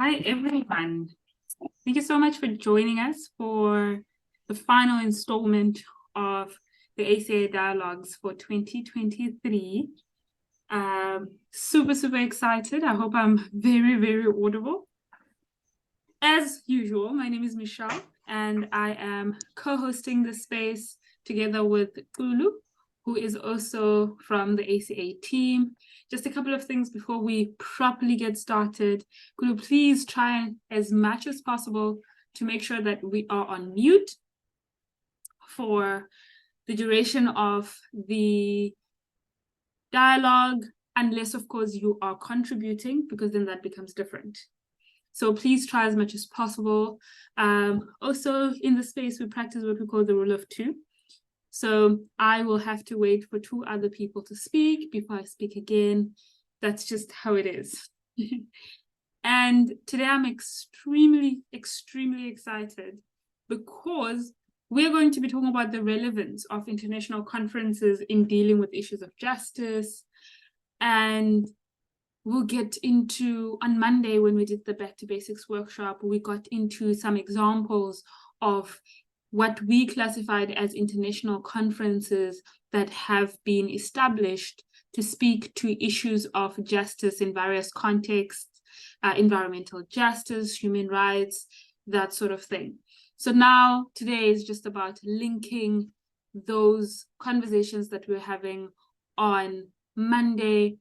Hi, everyone. Thank you so much for joining us for the final installment of the ACA Dialogues for 2023. Super excited. I hope I'm very audible. As usual, my name is Michelle, and I am co-hosting this space together with Chulu, who is also from the ACA team. Just a couple of things before we properly get started. Could you please try as much as possible to make sure that we are on mute for the duration of the dialogue, unless, of course, you are contributing, because then that becomes different. So please try as much as possible. Also, in the space, we practice what we call the rule of two. So I will have to wait for two other people to speak before I speak again. That's just how it is. And today I'm extremely excited because we're going to be talking about the relevance of international conferences in dealing with issues of justice. And we'll get into, on Monday when we did the Back2Basics Workshop, we got into some examples of what we classified as international conferences that have been established to speak to issues of justice in various contexts, environmental justice, human rights, that sort of thing. So now today is just about linking those conversations that we're having on Monday,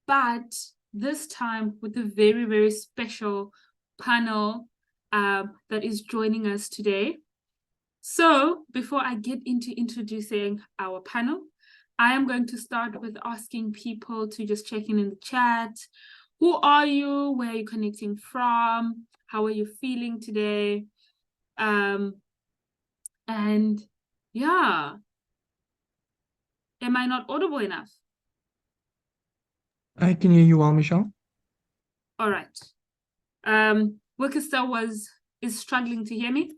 but this time with a very special panel that is joining us today. So before I get into introducing our panel, I am going to start with asking people to just check in the chat. Who are you? Where are you connecting from? How are you feeling today? And yeah, am I not audible enough? I can hear you well, Michelle. All right. Wilkester is struggling to hear me.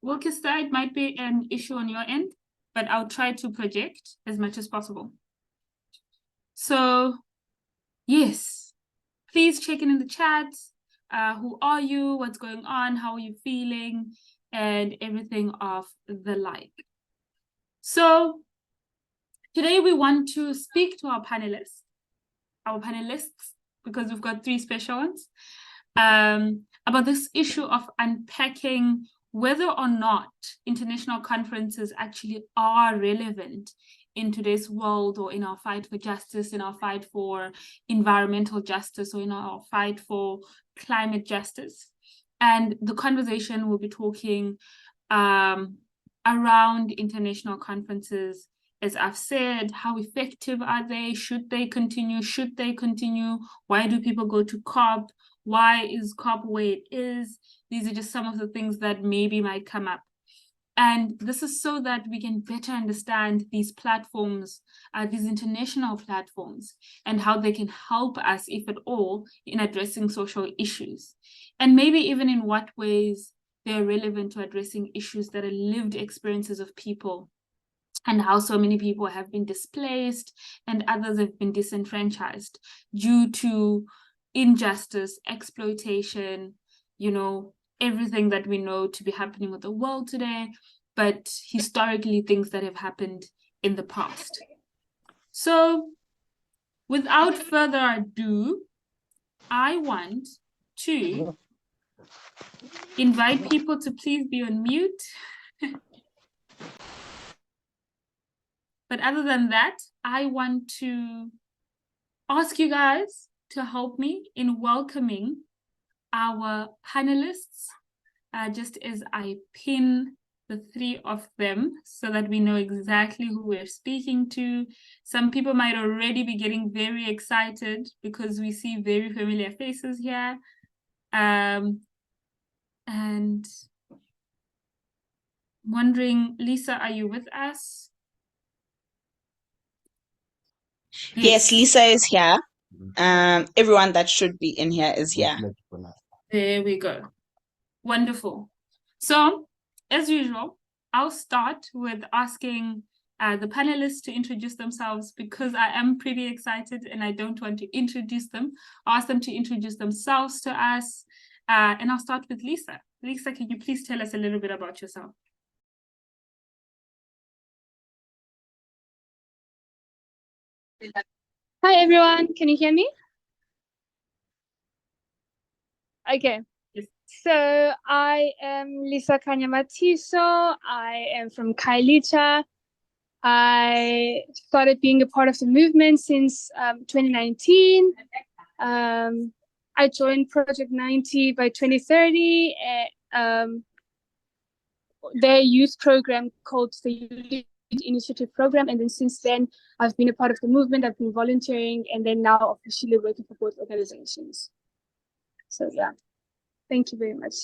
Wilkester, it might be an issue on your end, but I'll try to project as much as possible. So, yes, please check in the chat. Who are you? What's going on? How are you feeling? And everything of the like. So, today we want to speak to our panelists, because we've got three special ones, about this issue of unpacking whether or not international conferences actually are relevant in today's world, or in our fight for justice, in our fight for environmental justice, or in our fight for climate justice. And the conversation will be talking around international conferences. As I've said, how effective are they? Should they continue? Should they continue? Why do people go to COP? Why is COP where it is? These are just some of the things that maybe might come up. And this is so that we can better understand these platforms, these international platforms, and how they can help us, if at all, in addressing social issues. And maybe even in what ways they're relevant to addressing issues that are lived experiences of people, and how so many people have been displaced and others have been disenfranchised due to injustice, exploitation, everything that we know to be happening with the world today, but historically things that have happened in the past. So without further ado, I want to invite people to please be on mute. But other than that, I want to ask you guys to help me in welcoming our panelists, just as I pin the three of them so that we know exactly who we're speaking to. Some people might already be getting very excited because we see very familiar faces here. And wondering, Lisa, are you with us? Yes, Lisa is here. Everyone that should be in here is here. There we go. Wonderful. So, as usual, I'll start with asking the panelists to introduce themselves, because I am pretty excited and I don't want to introduce them. I'll ask them to introduce themselves to us. And I'll start with Lisa. Lisa, can you please tell us a little bit about yourself? Hi, everyone. Can you hear me? Okay. Yes. So I am Lisa Kanyamatiso. I am from Kailicha. I started being a part of the movement since 2019. I joined Project 90 by 2030, their youth program called the Youth Initiative Program. And then since then, I've been a part of the movement. I've been volunteering, and then now officially working for both organizations. So yeah, thank you very much,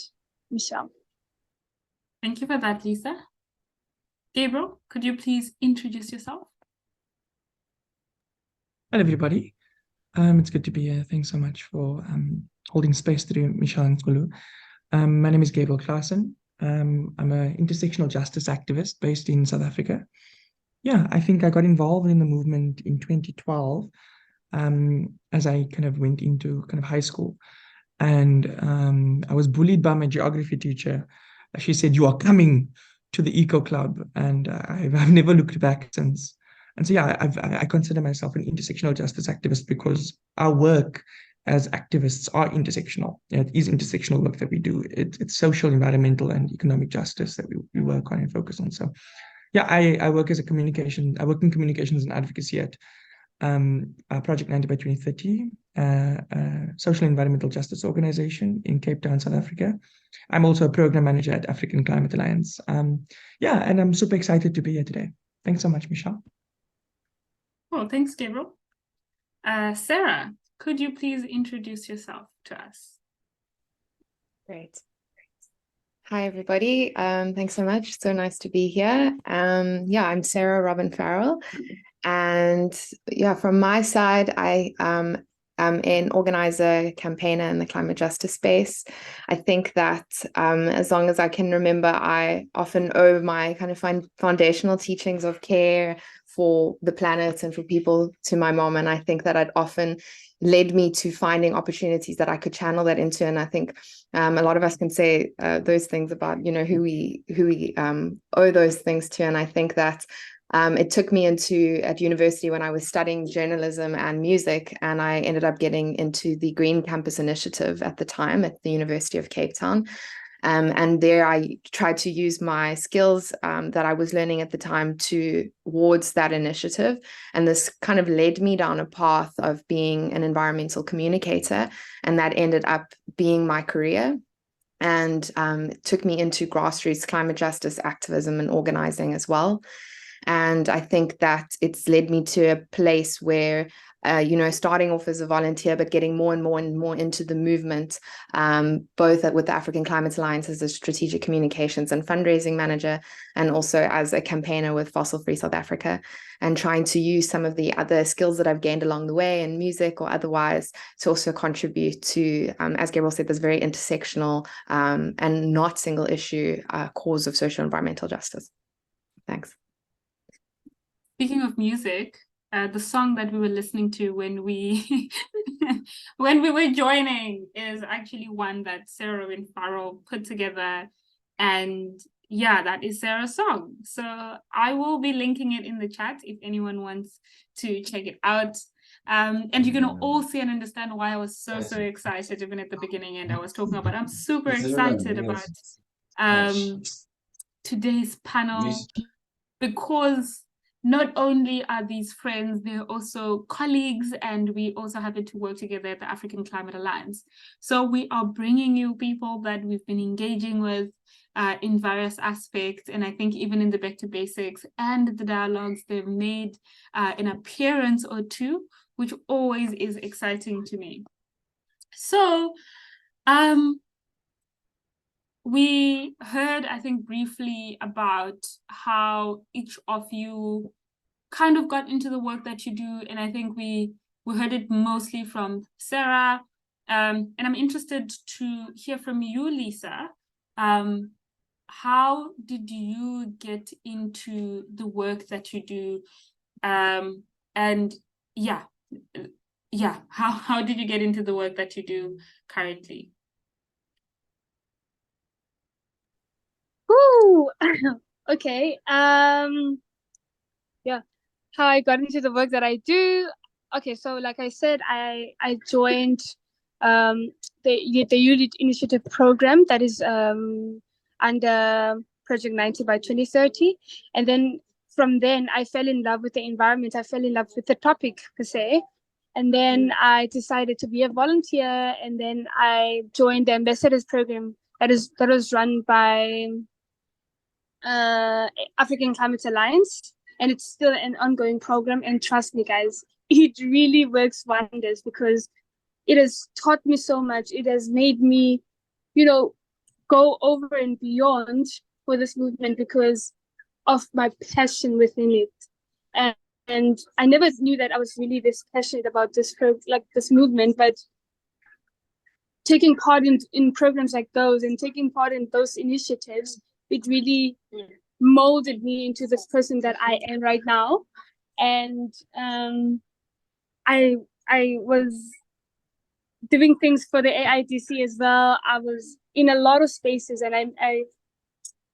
Michelle. Thank you for that, Lisa. Gabriel, could you please introduce yourself? Hello, everybody. It's good to be here. Thanks so much for holding space through Mitchelle and Chulu. My name is Gabriel Klaassen. I'm an intersectional justice activist based in South Africa. Yeah, I think I got involved in the movement in 2012 as I kind of went into kind of high school. And I was bullied by my geography teacher. She said, "You are coming to the Eco Club." And I've never looked back since. And so, yeah, I consider myself an intersectional justice activist because our work as activists are intersectional. It is intersectional work that we do. It's social, environmental, and economic justice that we work on and focus on. So, yeah, I work as a I work in communications and advocacy at Project 90 by 2030, social environmental justice organization in Cape Town, South Africa. I'm also a program manager at African Climate Alliance. Yeah, and I'm super excited to be here today. Thanks so much, Michelle. Oh, thanks, Gabriel. Sarah, could you please introduce yourself to us? Great. Hi, everybody. Thanks so much. So nice to be here. Yeah, I'm Sarah Robin Farrell. And yeah, from my side, I am an organizer, campaigner in the climate justice space. I think that as long as I can remember, I often owe my kind of foundational teachings of care for the planet and for people to my mom. And I think that I'd often led me to finding opportunities that I could channel that into. And I think a lot of us can say those things about, you know, who we owe those things to. And I think that it took me at university when I was studying journalism and music, and I ended up getting into the Green Campus Initiative at the time at the University of Cape Town. And there I tried to use my skills that I was learning at the time towards that initiative. And this kind of led me down a path of being an environmental communicator. And that ended up being my career. And it took me into grassroots climate justice activism and organizing as well. And I think that it's led me to a place where, you know, starting off as a volunteer, but getting more and more into the movement, both with the African Climate Alliance as a strategic communications and fundraising manager, and also as a campaigner with Fossil Free South Africa, and trying to use some of the other skills that I've gained along the way in music or otherwise to also contribute to, as Gabriel said, this very intersectional and not single issue cause of social environmental justice. Thanks. Speaking of music, the song that we were listening to when we when we were joining is actually one that Sarah Robin Farrell put together, and yeah, that is Sarah's song. So I will be linking it in the chat if anyone wants to check it out. And you're gonna all see and understand why I was so excited even at the beginning, and I was talking about I'm super excited about today's panel, because not only are these friends, they're also colleagues, and we also happen to work together at the African Climate Alliance. So we are bringing you people that we've been engaging with in various aspects. And I think even in the Back to Basics and the dialogues, they've made an appearance or two, which always is exciting to me. So we heard, I think, briefly about how each of you kind of got into the work that you do. And I think we heard it mostly from Sarah. And I'm interested to hear from you, Lisa. how did you get into the work that you do? And yeah, how did you get into the work that you do currently? Ooh, okay. Yeah, how I got into the work that I do. Okay, so like I said, I joined the Youth Initiative program that is under Project 90 by 2030, and then from then I fell in love with the environment. I fell in love with the topic per se, and then I decided to be a volunteer, and then I joined the ambassadors program that was run by African Climate Alliance, and it's still an ongoing program. And trust me, guys, it really works wonders because it has taught me so much. It has made me, go over and beyond for this movement because of my passion within it. And I never knew that I was really this passionate about this this movement, but taking part in programs like those and taking part in those initiatives, it really molded me into this person that I am right now. And I was doing things for the AIDC as well. I was in a lot of spaces, and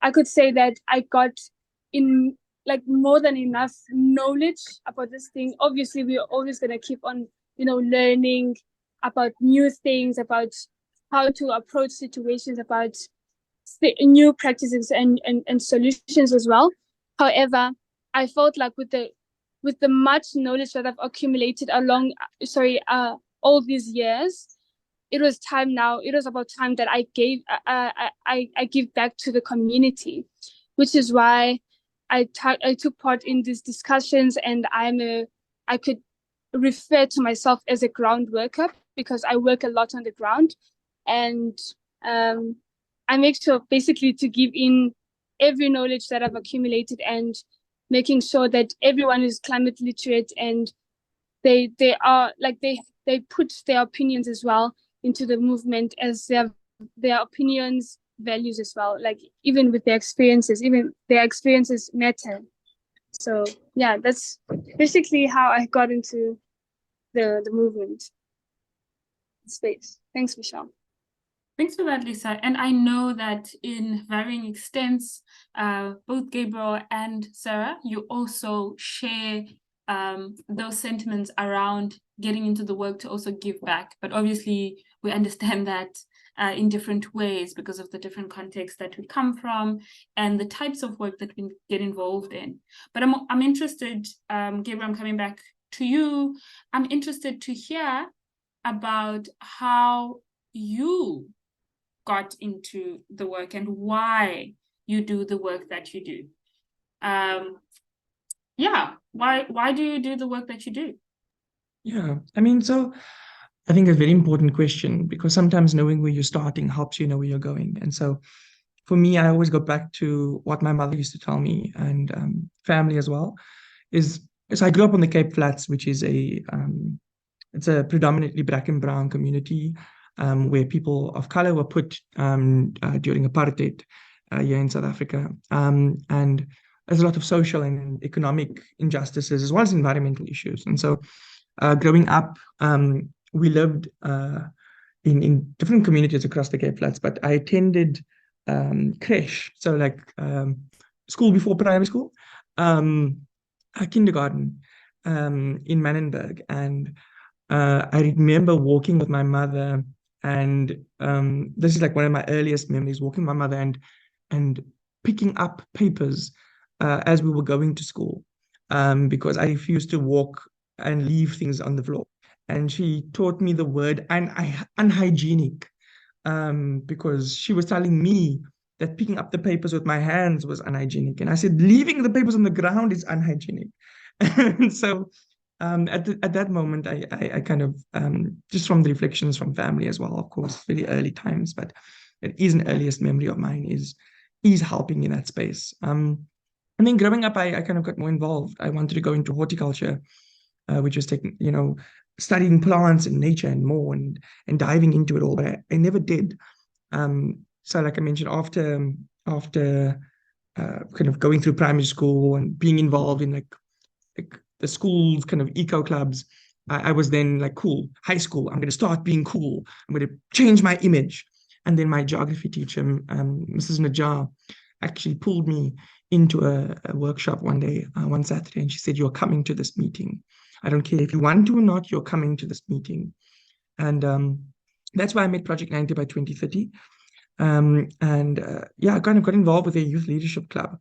I could say that I got in like more than enough knowledge about this thing. Obviously, we're always gonna keep on, learning about new things, about how to approach situations, about new practices and solutions as well. However, I felt like with the much knowledge that I've accumulated along all these years, it was time now. It was about time that I give back to the community, which is why I took part in these discussions, and I could refer to myself as a ground worker because I work a lot on the ground, and I make sure basically to give in every knowledge that I've accumulated and making sure that everyone is climate literate, and they put their opinions as well into the movement as their opinions, values as well, like even with their experiences matter. So yeah, that's basically how I got into the movement space. Thanks, Michelle. Thanks for that, Lisa. And I know that in varying extents, both Gabriel and Sarah, you also share those sentiments around getting into the work to also give back. But obviously, we understand that in different ways because of the different contexts that we come from and the types of work that we get involved in. But I'm interested, Gabriel, I'm coming back to you. I'm interested to hear about how you got into the work and why you do the work that you do. Why do you do the work that you do? Yeah, I mean, so I think a very important question, because sometimes knowing where you're starting helps you know where you're going. And so for me, I always go back to what my mother used to tell me, and family as well, is I grew up on the Cape Flats, which is it's a predominantly Black and brown community, where people of color were put during apartheid here in South Africa. And there's a lot of social and economic injustices as well as environmental issues. And so growing up, we lived in different communities across the Cape Flats, but I attended creche, so like school before primary school, a kindergarten in Manenberg. And I remember walking with my mother, and this is like one of my earliest memories, walking with my mother and picking up papers as we were going to school, because I refused to walk and leave things on the floor. And she taught me the word unhygienic, because she was telling me that picking up the papers with my hands was unhygienic. And I said, leaving the papers on the ground is unhygienic. And so at that moment, I kind of, just from the reflections from family as well, of course, very early times, but it is an earliest memory of mine is helping in that space. And then growing up, I kind of got more involved. I wanted to go into horticulture, which was taking, studying plants and nature and more, and diving into it all, but I never did. So like I mentioned, after after kind of going through primary school and being involved in like the school's kind of eco clubs, I was then like, cool, high school, I'm going to start being cool. I'm going to change my image. And then my geography teacher, Mrs. Najjar, actually pulled me into a workshop one day, one Saturday, and she said, you're coming to this meeting. I don't care if you want to or not, you're coming to this meeting. And that's why I made Project 90 by 2030. Yeah, I kind of got involved with a youth leadership club.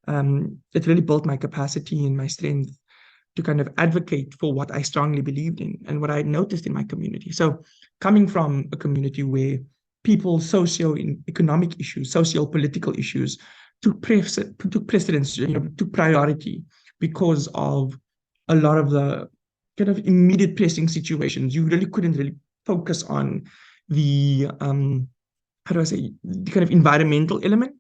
It really built my capacity and my strength to kind of advocate for what I strongly believed in and what I noticed in my community. So coming from a community where people's socio-economic issues, socio-political issues took precedence, took priority because of a lot of the kind of immediate pressing situations. You really couldn't really focus on the, how do I say, the kind of environmental element,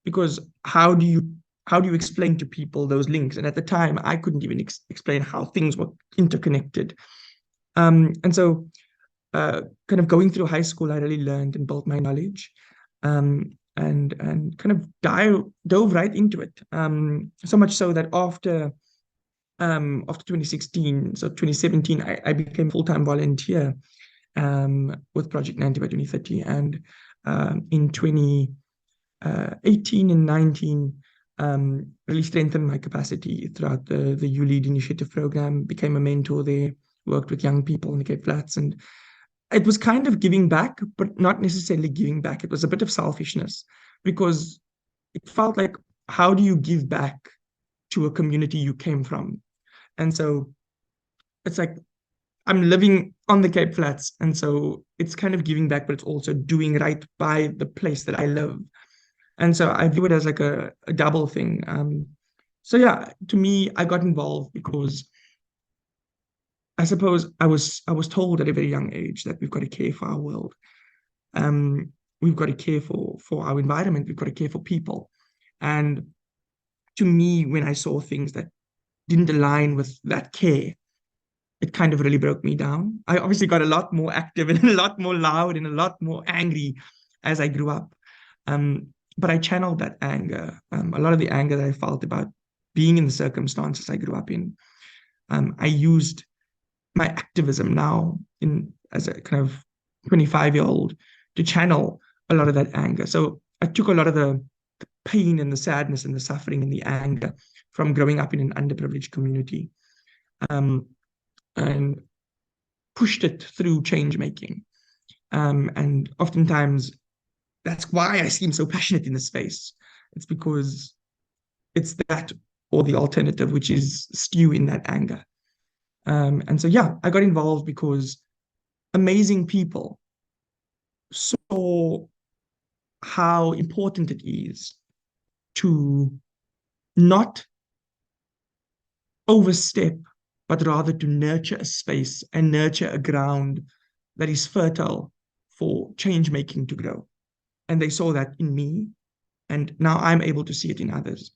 because how do you explain to people those links? And at the time, I couldn't even explain how things were interconnected. And so kind of going through high school, I really learned and built my knowledge, and kind of dove right into it. So much so that after 2016, so 2017, I became a full-time volunteer with Project 90 by 2030. And in 2018 and 19, really strengthened my capacity throughout the U-Lead initiative program, became a mentor there, worked with young people in the Cape Flats. And it was kind of giving back, but not necessarily giving back. It was a bit of selfishness, because it felt like, how do you give back to a community you came from? And so it's like, I'm living on the Cape Flats. And so it's kind of giving back, but it's also doing right by the place that I live. And so I view it as like a double thing. So yeah, to me, I got involved because I suppose I was told at a very young age that we've got to care for our world. We've got to care for our environment. We've got to care for people. And to me, when I saw things that didn't align with that care, it kind of really broke me down. I obviously got a lot more active and a lot more loud and a lot more angry as I grew up. But I channeled that anger, a lot of the anger that I felt about being in the circumstances I grew up in. I used my activism now as a kind of 25-year-old to channel a lot of that anger. So I took a lot of the pain and the sadness and the suffering and the anger from growing up in an underprivileged community, and pushed it through change making. And oftentimes that's why I seem so passionate in this space. It's because it's that or the alternative, which is stew in that anger. And so, yeah, I got involved because amazing people saw how important it is to not overstep, but rather to nurture a space and nurture a ground that is fertile for change making to grow. And they saw that in me, and now I'm able to see it in others.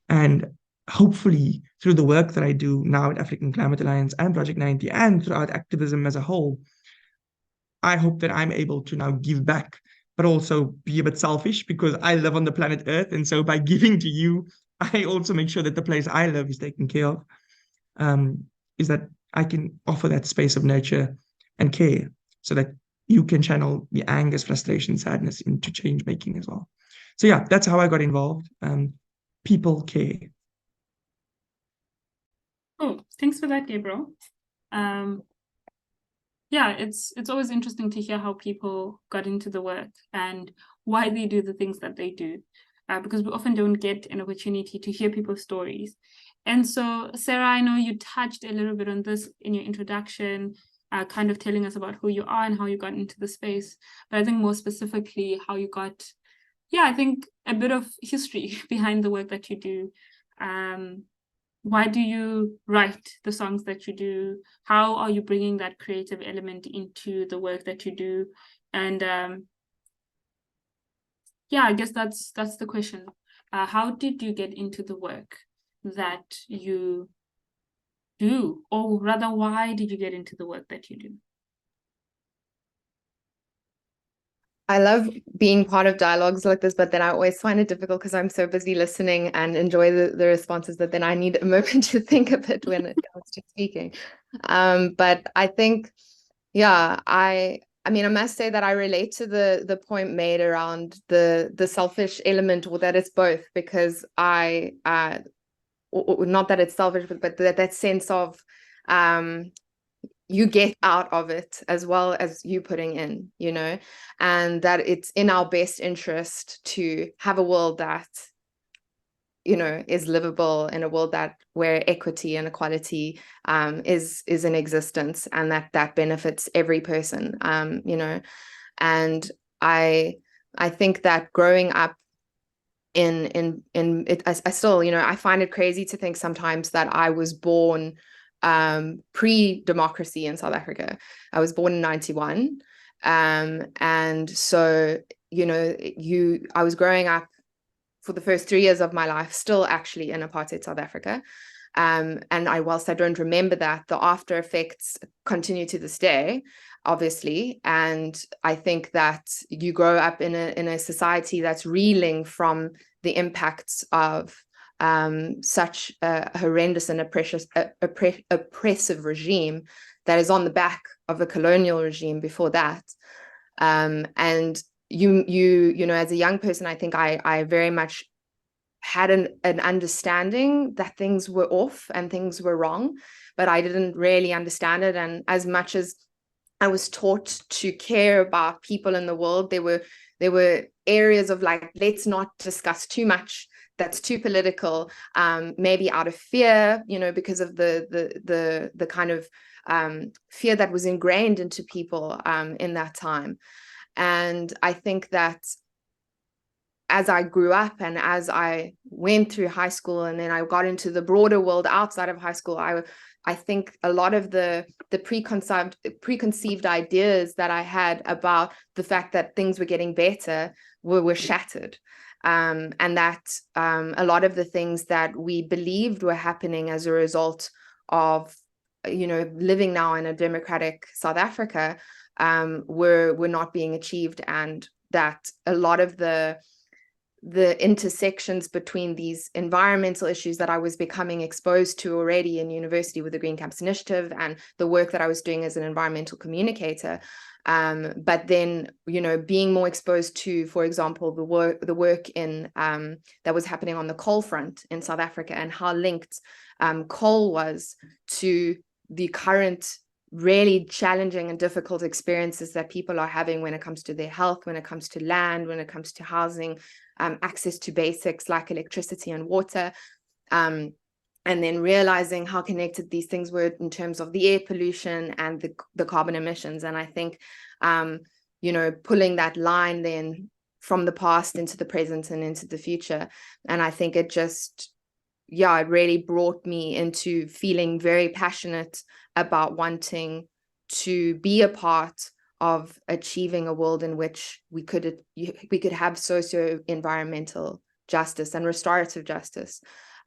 And hopefully through the work that I do now at African Climate Alliance and Project 90 and throughout activism as a whole, I hope that I'm able to now give back, but also be a bit selfish, because I live on the planet Earth. And so by giving to you, I also make sure that the place I live is taken care of, is that I can offer that space of nurture and care so that you can channel the anger, frustration, sadness into change making as well. So yeah, that's how I got involved. People care. Oh, thanks for that, Gabriel. Yeah, it's always interesting to hear how people got into the work and why they do the things that they do, because we often don't get an opportunity to hear people's stories. And so, Sarah, I know you touched a little bit on this in your introduction, kind of telling us about who you are and how you got into the space. But I think more specifically how you got, I think a bit of history behind the work that you do. Why do you write the songs that you do? How are you bringing that creative element into the work that you do? And I guess that's the question. How did you get into the work that you do? Or rather, why did you get into the work that you do? I love being part of dialogues like this, but then I always find it difficult because I'm so busy listening and enjoy the responses that then I need a moment to think of it when it comes to speaking. But I think, yeah, I mean, I must say that I relate to the point made around the selfish element, or that it's both, because not that it's selfish, but that sense of you get out of it as well as you putting in, and that it's in our best interest to have a world that, is livable, in a world where equity and equality is in existence, and that benefits every person, and I think that growing up in it, I still, I find it crazy to think sometimes that I was born pre-democracy in South Africa. I was born in 91, and so I was growing up for the first 3 years of my life still actually in apartheid South Africa, and whilst I don't remember that, the after effects continue to this day, obviously. And I think that you grow up in a society that's reeling from the impacts of such a horrendous and oppressive regime that is on the back of a colonial regime before that. And you know, as a young person, I think I very much had an understanding that things were off and things were wrong, but I didn't really understand it. And as much as I was taught to care about people in the world, there were areas of like, let's not discuss too much that's too political, maybe out of fear, because of the kind of fear that was ingrained into people in that time. And I think that as I grew up and as I went through high school, and then I got into the broader world outside of high school, I think a lot of the preconceived ideas that I had about the fact that things were getting better were shattered. And that a lot of the things that we believed were happening as a result of, living now in a democratic South Africa were not being achieved, and that a lot of the intersections between these environmental issues that I was becoming exposed to already in university with the Green Campus Initiative and the work that I was doing as an environmental communicator, but then, being more exposed to, for example, the work in that was happening on the coal front in South Africa, and how linked coal was to the current really challenging and difficult experiences that people are having when it comes to their health, when it comes to land, when it comes to housing, access to basics like electricity and water, and then realizing how connected these things were in terms of the air pollution and the carbon emissions. And I think, pulling that line then from the past into the present and into the future. And I think it just, it really brought me into feeling very passionate about wanting to be a part of achieving a world in which we could have socio-environmental justice and restorative justice.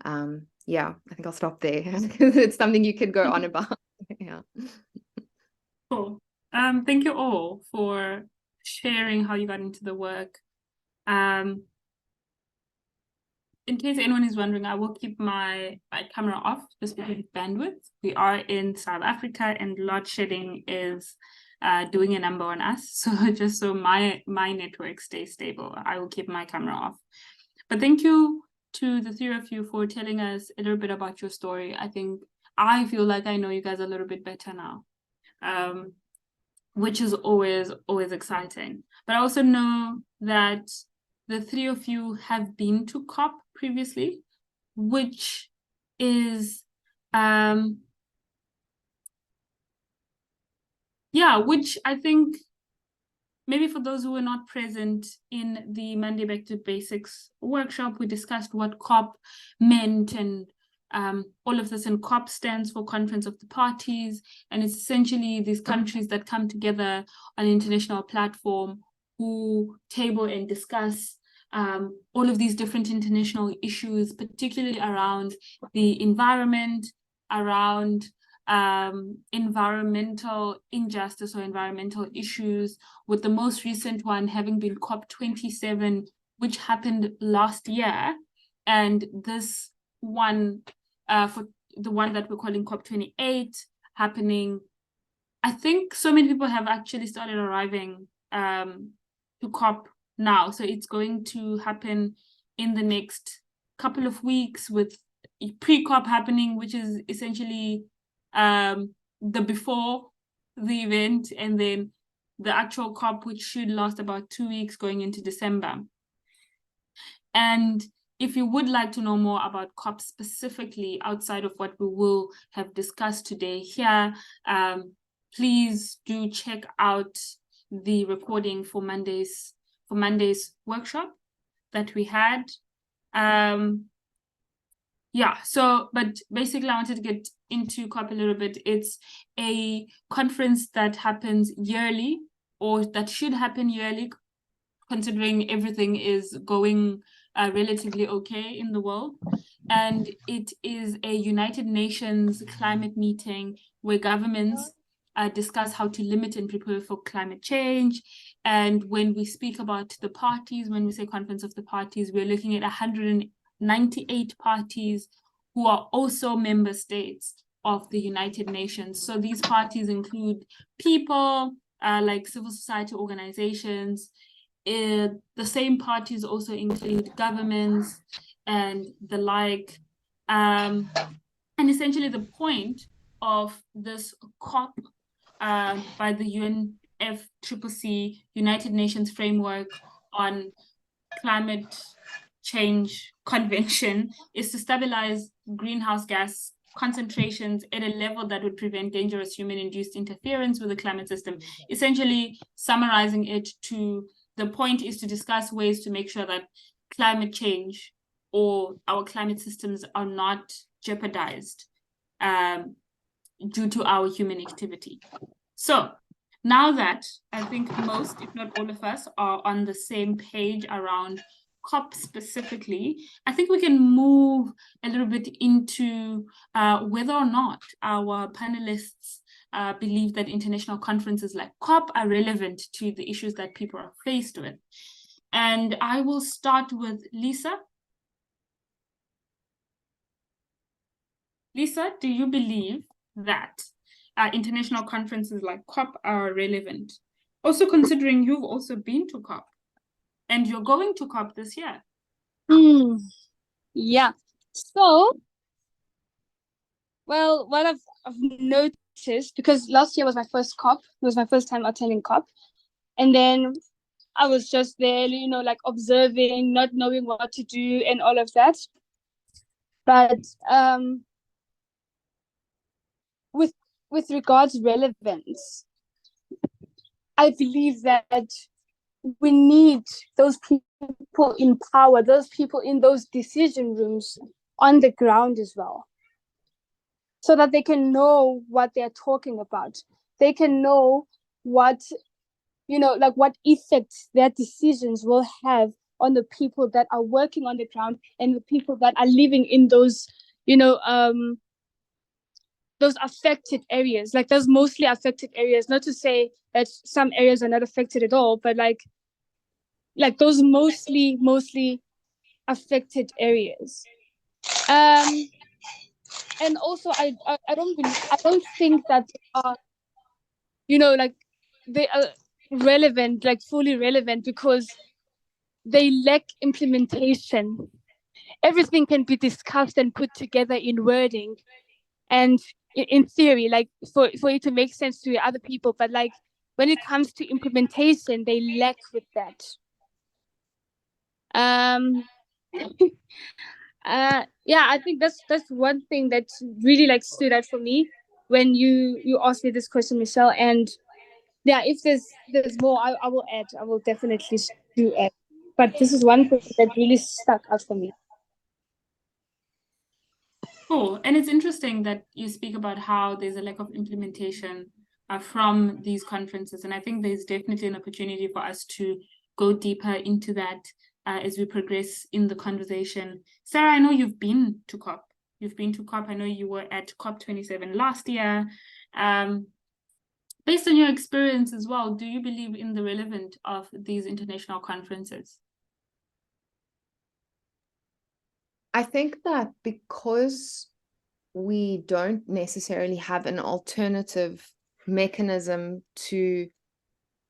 I think I'll stop there. It's something you could go on about. Yeah. Cool. Thank you all for sharing how you got into the work. In case anyone is wondering, I will keep my camera off just because of bandwidth. We are in South Africa and load shedding is doing a number on us. So just so my network stays stable, I will keep my camera off. But thank you to the three of you for telling us a little bit about your story. I feel like I know you guys a little bit better now, which is always exciting. But I also know that the three of you have been to COP previously, which is which I think maybe for those who were not present in the Monday Back to Basics workshop, we discussed what COP meant and all of this. And COP stands for Conference of the Parties, and it's essentially these countries that come together on an international platform who table and discuss all of these different international issues, particularly around the environment, around environmental injustice or environmental issues, with the most recent one having been COP27, which happened last year, and this one, for the one that we're calling COP28, happening. I think so many people have actually started arriving to COP now, so it's going to happen in the next couple of weeks, with pre-COP happening, which is essentially the before the event, and then the actual COP, which should last about 2 weeks going into December. And if you would like to know more about COP specifically, outside of what we will have discussed today here, please do check out the recording for Monday's workshop that we had. Yeah, so, but basically I wanted to get into COP a little bit. It's a conference that happens yearly, or that should happen yearly, considering everything is going relatively okay in the world. And it is a United Nations climate meeting where governments discuss how to limit and prepare for climate change. And when we speak about the parties, when we say Conference of the Parties, we're looking at 198 parties who are also member states of the United Nations. So these parties include people like civil society organizations. The same parties also include governments and the like. And essentially the point of this COP by the UNFCCC, United Nations Framework on Climate Change Convention, is to stabilize greenhouse gas concentrations at a level that would prevent dangerous human-induced interference with the climate system. Essentially, summarizing it, to the point is to discuss ways to make sure that climate change or our climate systems are not jeopardized due to our human activity. So now that I think most, if not all of us, are on the same page around COP specifically, I think we can move a little bit into whether or not our panelists believe that international conferences like COP are relevant to the issues that people are faced with. And I will start with Lisa. Lisa, do you believe that international conferences like COP are relevant? Also considering you've also been to COP and you're going to COP this year. Yeah. So, well, what I've noticed, because last year was my first COP, it was my first time attending COP. And then I was just there, you know, like observing, not knowing what to do and all of that. But with regards to relevance, I believe that we need those people in power, those people in those decision rooms on the ground as well, so that they can know what they're talking about. They can know what, you know, like what effect their decisions will have on the people that are working on the ground and the people that are living in those, you know, those affected areas, like those mostly affected areas. Not to say that some areas are not affected at all, but like those mostly affected areas. And also I don't think that you know, like they are relevant, like fully relevant, because they lack implementation. Everything can be discussed and put together in wording and in theory, like for it to make sense to other people, but like when it comes to implementation, they lack with that. Yeah, I think that's one thing that really like stood out for me when you asked me this question, Michelle. And yeah, if there's more, I will add. I will definitely do add. But this is one thing that really stuck out for me. Cool. And it's interesting that you speak about how there's a lack of implementation from these conferences. And I think there's definitely an opportunity for us to go deeper into that as we progress in the conversation. Sarah, I know you've been to COP. you've been to COP. I know you were at COP27 last year. Based on your experience as well, do you believe in the relevance of these international conferences? I think that because we don't necessarily have an alternative mechanism to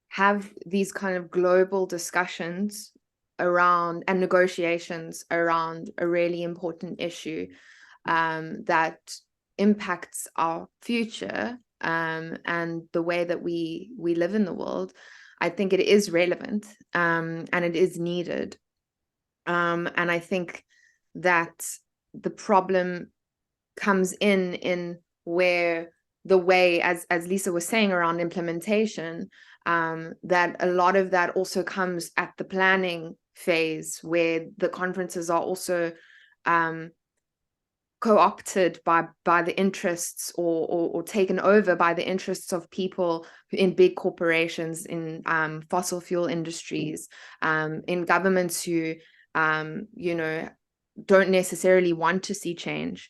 have these kind of global discussions around and negotiations around a really important issue that impacts our future and the way that we live in the world, I think it is relevant and it is needed. And I think that the problem comes in where the way, as Lisa was saying, around implementation, that a lot of that also comes at the planning phase, where the conferences are also co-opted by the interests or taken over by the interests of people in big corporations, in fossil fuel industries, in governments who don't necessarily want to see change.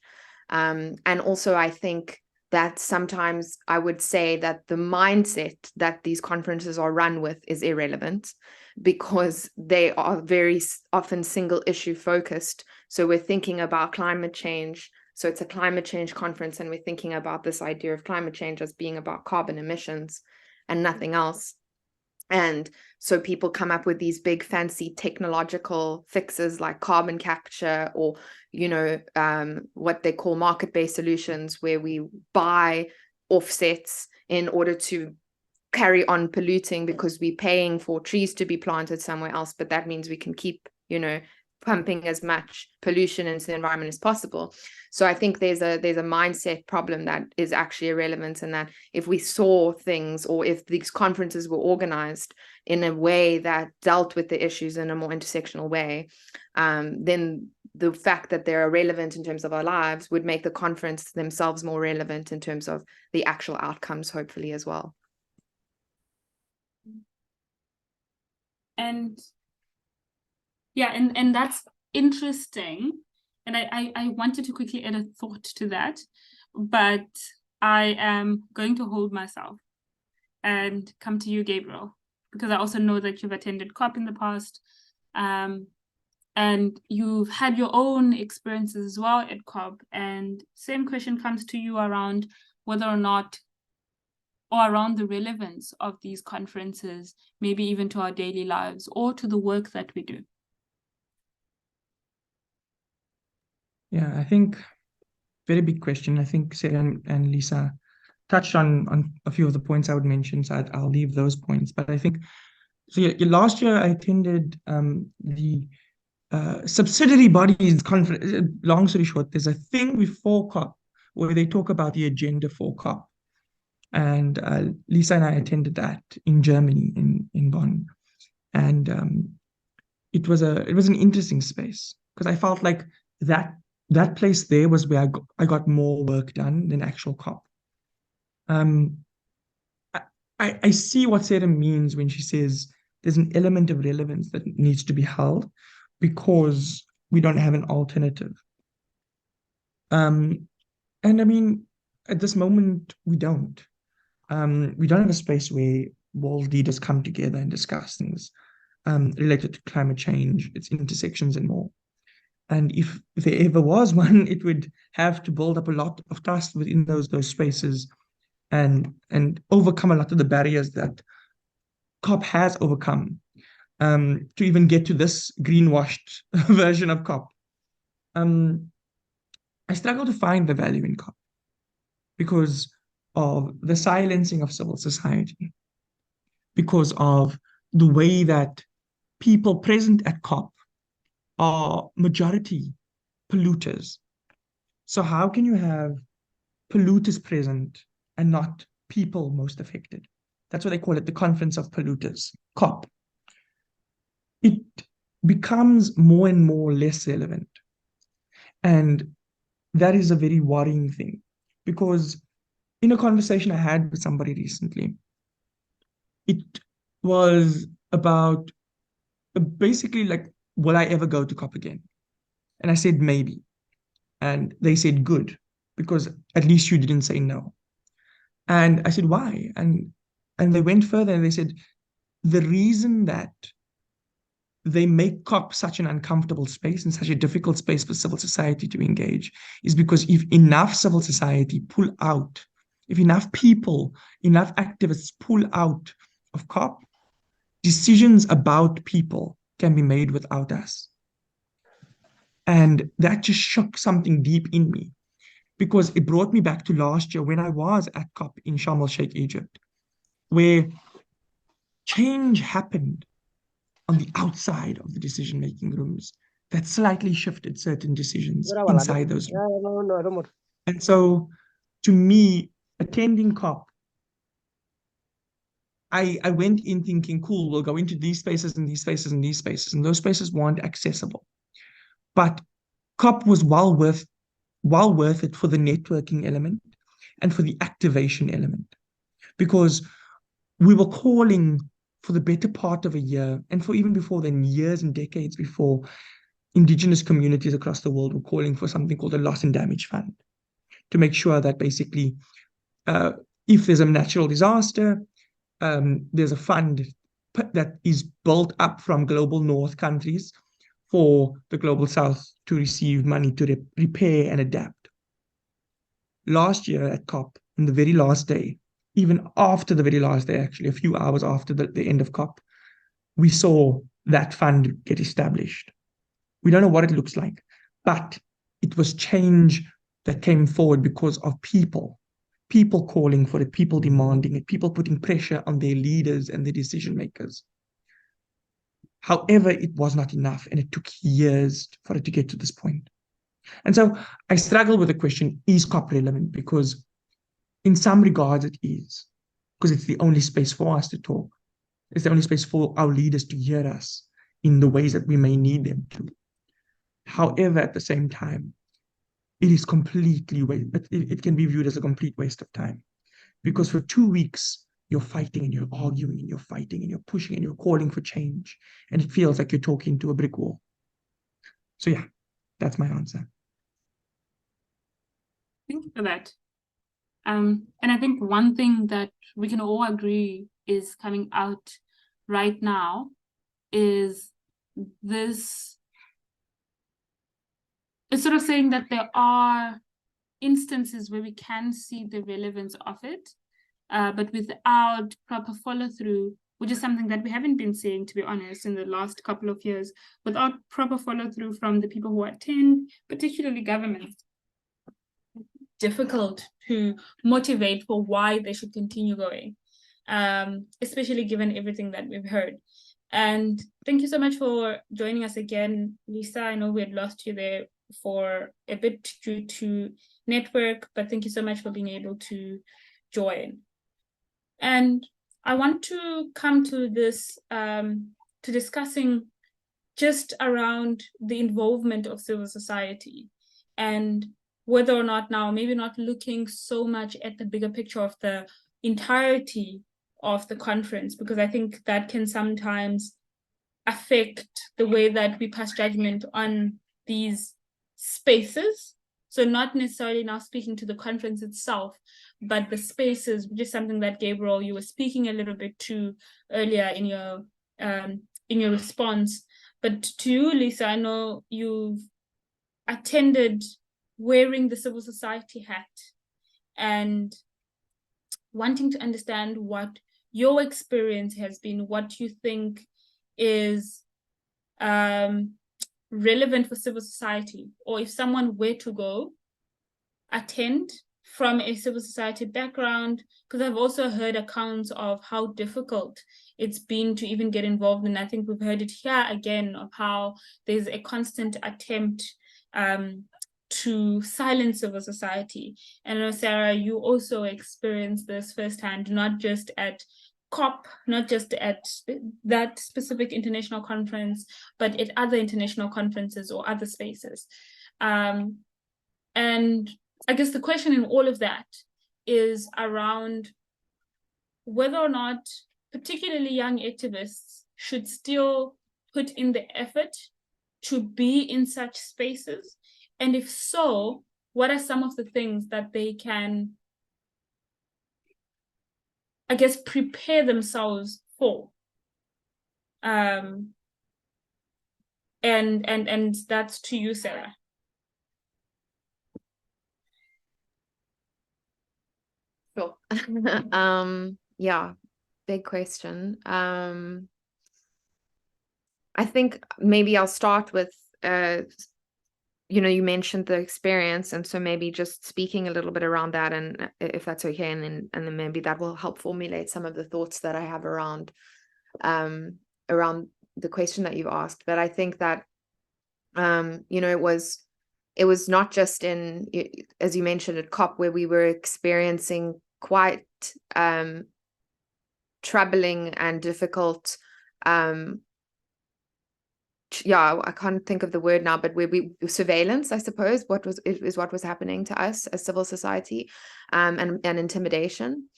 And also I think that sometimes I would say that the mindset that these conferences are run with is irrelevant, because they are very often single issue focused. So we're thinking about climate change. So it's a climate change conference, and we're thinking about this idea of climate change as being about carbon emissions and nothing else. And so people come up with these big fancy technological fixes like carbon capture, or, what they call market-based solutions, where we buy offsets in order to carry on polluting because we're paying for trees to be planted somewhere else. But that means we can keep, pumping as much pollution into the environment as possible. So I think there's a mindset problem that is actually irrelevant, and that if we saw things, or if these conferences were organized in a way that dealt with the issues in a more intersectional way, then the fact that they're relevant in terms of our lives would make the conference themselves more relevant in terms of the actual outcomes, hopefully, as well. And yeah, and that's interesting. And I wanted to quickly add a thought to that, but I am going to hold myself and come to you, Gabriel, because I also know that you've attended COP in the past, and you've had your own experiences as well at COP. And same question comes to you around whether or not, or around the relevance of these conferences, maybe even to our daily lives or to the work that we do. Yeah, I think very big question. I think Sarah and Lisa touched on a few of the points I would mention, so I'll leave those points. But I think, so last year I attended the subsidiary bodies conference. Long story short, there's a thing before COP where they talk about the agenda for COP. And Lisa and I attended that in Germany, in Bonn. And it was an interesting space, because I felt like that place there was where I got more work done than actual COP. I see what Sarah means when she says there's an element of relevance that needs to be held because we don't have an alternative. And I mean, at this moment, we don't. We don't have a space where world leaders come together and discuss things related to climate change, its intersections, and more. And if there ever was one, it would have to build up a lot of trust within those spaces and overcome a lot of the barriers that COP has overcome to even get to this greenwashed version of COP. I struggle to find the value in COP because of the silencing of civil society, because of the way that people present at COP are majority polluters. So how can you have polluters present and not people most affected? That's what they call it, the Conference of Polluters, COP. It becomes more and more less relevant. And that is a very worrying thing, because in a conversation I had with somebody recently, it was about basically like, will I ever go to COP again? And I said, maybe. And they said, good, because at least you didn't say no. And I said, why? And they went further and they said, the reason that they make COP such an uncomfortable space and such a difficult space for civil society to engage is because if enough civil society pull out, if enough people, enough activists pull out of COP, decisions about people can be made without us. And that just shook something deep in me, because it brought me back to last year when I was at COP in Sharm el-Sheikh, Egypt, where change happened on the outside of the decision-making rooms that slightly shifted certain decisions inside those rooms. And so, to me, attending COP, I went in thinking, cool, we'll go into these spaces and these spaces and these spaces, and those spaces weren't accessible. But COP was well worth it for the networking element and for the activation element, because we were calling for the better part of a year, and for even before then, years and decades before, indigenous communities across the world were calling for something called a loss and damage fund to make sure that basically, if there's a natural disaster, there's a fund that is built up from global north countries for the global south to receive money to repair and adapt. Last year at COP, on the very last day, even after the very last day, actually, a few hours after the end of COP, we saw that fund get established. We don't know what it looks like, but it was change that came forward because of people calling for it, people demanding it, people putting pressure on their leaders and their decision makers. However, it was not enough, and it took years for it to get to this point. And so I struggle with the question, is COP relevant? Because in some regards it is, because it's the only space for us to talk. It's the only space for our leaders to hear us in the ways that we may need them to. However, at the same time, it is completely, it can be viewed as a complete waste of time. Because for 2 weeks, you're fighting and you're arguing and you're fighting and you're pushing and you're calling for change. And it feels like you're talking to a brick wall. So yeah, that's my answer. Thank you for that. And I think one thing that we can all agree is coming out right now is this. It's sort of saying that there are instances where we can see the relevance of it, but without proper follow-through, which is something that we haven't been seeing, to be honest, in the last couple of years, without proper follow-through from the people who attend, particularly governments. Difficult to motivate for why they should continue going, especially given everything that we've heard. And thank you so much for joining us again, Lisa. I know we had lost you there for a bit due to network, but thank you so much for being able to join. And I want to come to this, to discussing just around the involvement of civil society and whether or not now, maybe not looking so much at the bigger picture of the entirety of the conference, because I think that can sometimes affect the way that we pass judgment on these spaces. So not necessarily now speaking to the conference itself, but the spaces, which is something that, Gabriel, you were speaking a little bit to earlier in your response. But to you, Lisa, I know you've attended wearing the civil society hat and wanting to understand what your experience has been, what you think is relevant for civil society, or if someone were to go attend from a civil society background, because I've also heard accounts of how difficult it's been to even get involved, and I think we've heard it here again of how there's a constant attempt to silence civil society. And I know, Sarah, you also experienced this firsthand, not just at COP, not just at that specific international conference, but at other international conferences or other spaces. And I guess the question in all of that is around whether or not particularly young activists should still put in the effort to be in such spaces, And if so, what are some of the things that they can, I guess, prepare themselves for? And that's to you, Sarah. Sure. Yeah, big question. I think maybe I'll start with you mentioned the experience, and so maybe just speaking a little bit around that, and if that's okay, and then maybe that will help formulate some of the thoughts that I have around the question that you've asked. But I think that it was not just in, as you mentioned, at COP, where we were experiencing quite troubling and difficult I can't think of the word now, but surveillance, I suppose, is what was happening to us as civil society, and intimidation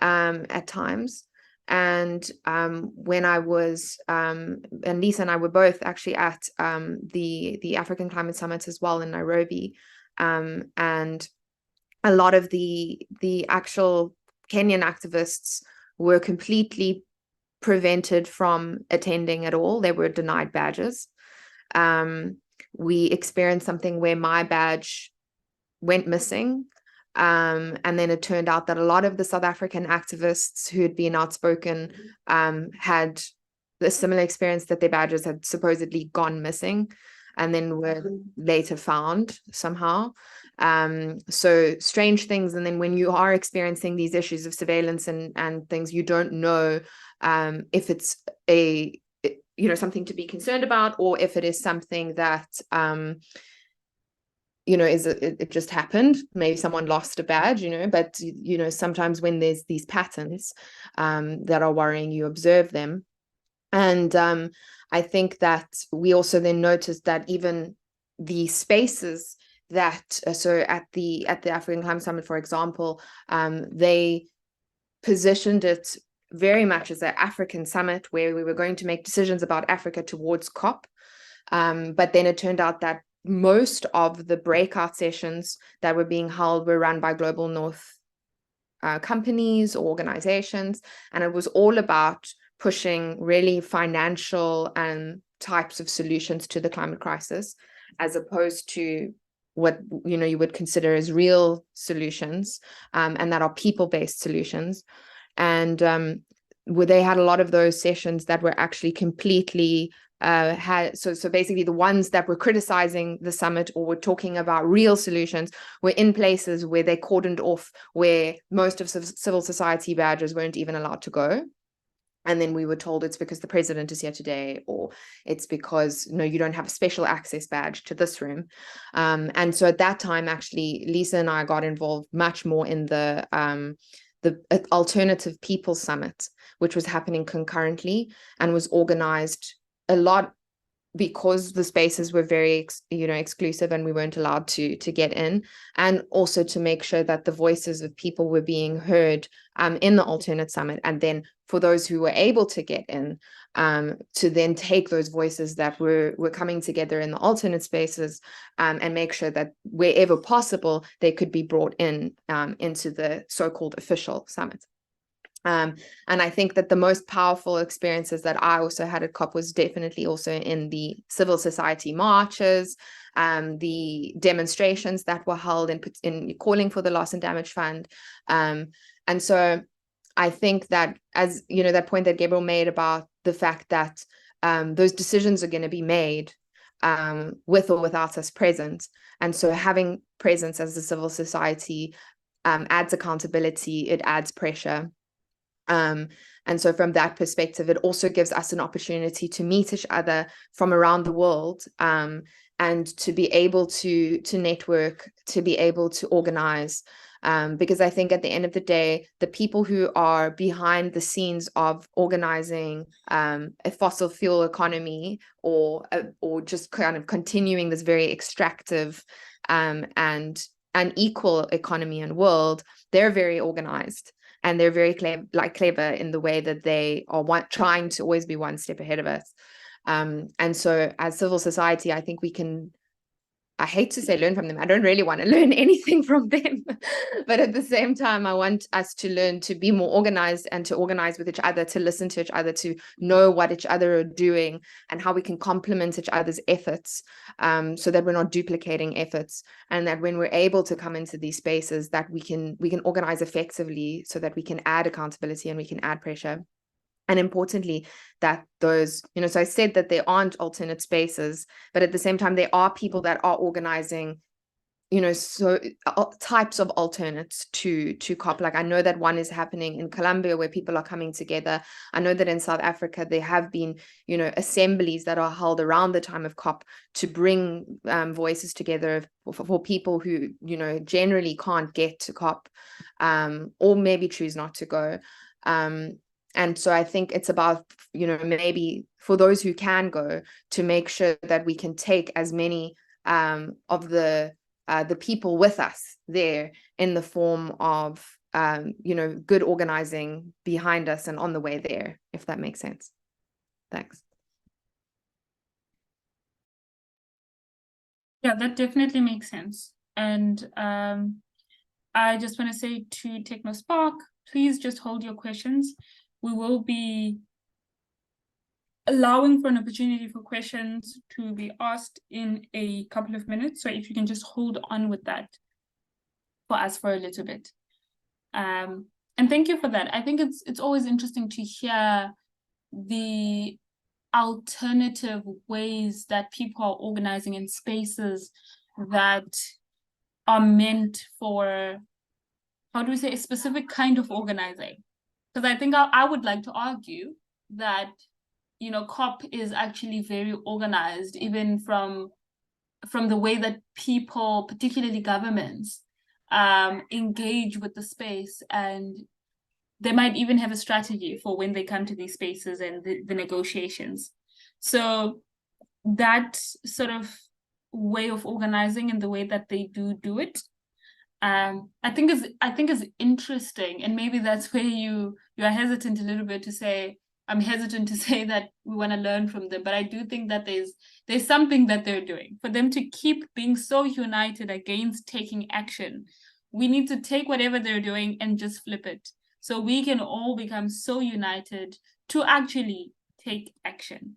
at times. And when I was and Lisa and I were both actually at the African Climate Summit as well in Nairobi, and a lot of the actual Kenyan activists were completely prevented from attending at all. They were denied badges. We experienced something where my badge went missing. And then it turned out that a lot of the South African activists who had been outspoken had a similar experience, that their badges had supposedly gone missing and then were later found somehow. So strange things. And then when you are experiencing these issues of surveillance and things, you don't know if it's something to be concerned about, or if it is something that it just happened. Maybe someone lost a badge, but sometimes when there's these patterns that are worrying, you observe them. And I think that we also then noticed that even the spaces that so at the African Climate Summit, for example, they positioned it very much as an African summit where we were going to make decisions about Africa towards COP. But then it turned out that most of the breakout sessions that were being held were run by Global North companies or organizations. And it was all about pushing really financial and types of solutions to the climate crisis, as opposed to what you would consider as real solutions, and that are people-based solutions. And where they had a lot of those sessions that were actually completely so basically the ones that were criticizing the summit or were talking about real solutions were in places where they cordoned off, where most of civil society badges weren't even allowed to go. And then we were told it's because the president is here today, or it's because you don't have a special access badge to this room. And so at that time, actually, Lisa and I got involved much more in the Alternative People Summit, which was happening concurrently and was organized a lot because the spaces were very exclusive and we weren't allowed to get in, and also to make sure that the voices of people were being heard in the Alternate Summit, and then for those who were able to get in, to then take those voices that were coming together in the alternate spaces, and make sure that wherever possible they could be brought in into the so-called official summit. And I think that the most powerful experiences that I also had at COP was definitely also in the civil society marches, the demonstrations that were held in calling for the Loss and Damage Fund. And so I think that, as that point that Gabriel made about the fact that those decisions are going to be made with or without us present. And so having presence as a civil society adds accountability, it adds pressure. And so from that perspective, it also gives us an opportunity to meet each other from around the world, and to be able to network, to be able to organize. Because I think at the end of the day, the people who are behind the scenes of organizing a fossil fuel economy, or just kind of continuing this very extractive and unequal economy and world, they're very organized. And they're very clever in the way that they are trying to always be one step ahead of us. And so as civil society, I think we can I hate to say learn from them. I don't really want to learn anything from them. But at the same time, I want us to learn to be more organized and to organize with each other, to listen to each other, to know what each other are doing and how we can complement each other's efforts, so that we're not duplicating efforts, and that when we're able to come into these spaces, that we can organize effectively so that we can add accountability and we can add pressure. And importantly, that those, so I said that there aren't alternate spaces, but at the same time, there are people that are organizing, so types of alternates to COP. Like I know that one is happening in Colombia where people are coming together. I know that in South Africa, there have been, assemblies that are held around the time of COP to bring voices together for people who, generally can't get to COP, or maybe choose not to go. And so I think it's about, maybe for those who can go, to make sure that we can take as many of the people with us there in the form of, good organizing behind us and on the way there, if that makes sense. Thanks. Yeah, that definitely makes sense. And I just want to say to TechnoSpark, please just hold your questions. We will be allowing for an opportunity for questions to be asked in a couple of minutes. So if you can just hold on with that for us for a little bit. And thank you for that. I think it's always interesting to hear the alternative ways that people are organizing in spaces that are meant for, how do we say, a specific kind of organizing. Because I think I would like to argue that, COP is actually very organized, even from the way that people, particularly governments, engage with the space, and they might even have a strategy for when they come to these spaces and the negotiations. So that sort of way of organizing and the way that they do it, I think is interesting, and maybe that's where you are hesitant a little bit to say. I'm hesitant to say that we want to learn from them, but I do think that there's something that they're doing. For them to keep being so united against taking action, we need to take whatever they're doing and just flip it, so we can all become so united to actually take action.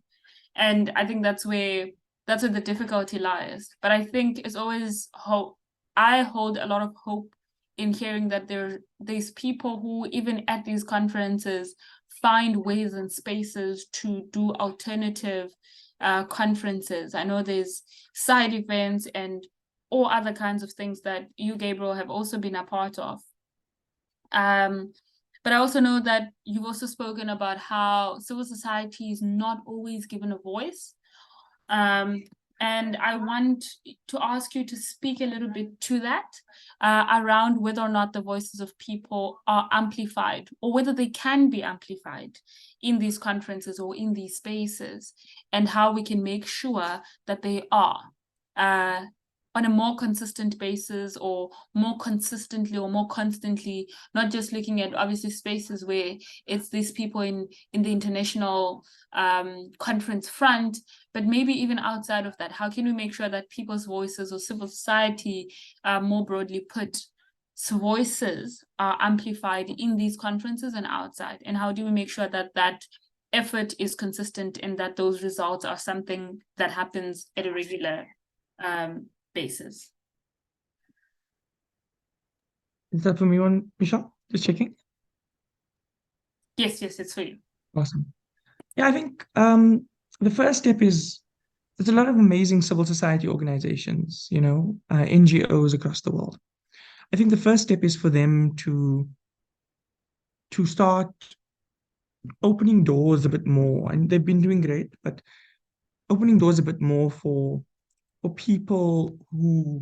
And I think that's where the difficulty lies. But I think it's always hope. I hold a lot of hope in hearing that there's people who, even at these conferences, find ways and spaces to do alternative conferences. I know there's side events and all other kinds of things that you, Gabriel, have also been a part of. But I also know that you've also spoken about how civil society is not always given a voice. And I want to ask you to speak a little bit to that, around whether or not the voices of people are amplified, or whether they can be amplified in these conferences or in these spaces, and how we can make sure that they are on a more consistent basis, or more consistently, or more constantly, not just looking at obviously spaces where it's these people in the international conference front, but maybe even outside of that. How can we make sure that people's voices, or civil society, more broadly put, voices are amplified in these conferences and outside? And how do we make sure that that effort is consistent, and that those results are something that happens at a regular basis? Is that for me, Michelle? Just checking. Yes, it's for you. Awesome. Yeah, I think the first step is, there's a lot of amazing civil society organizations, NGOs across the world. I think the first step is for them to start opening doors a bit more, and they've been doing great, but opening doors a bit more for people who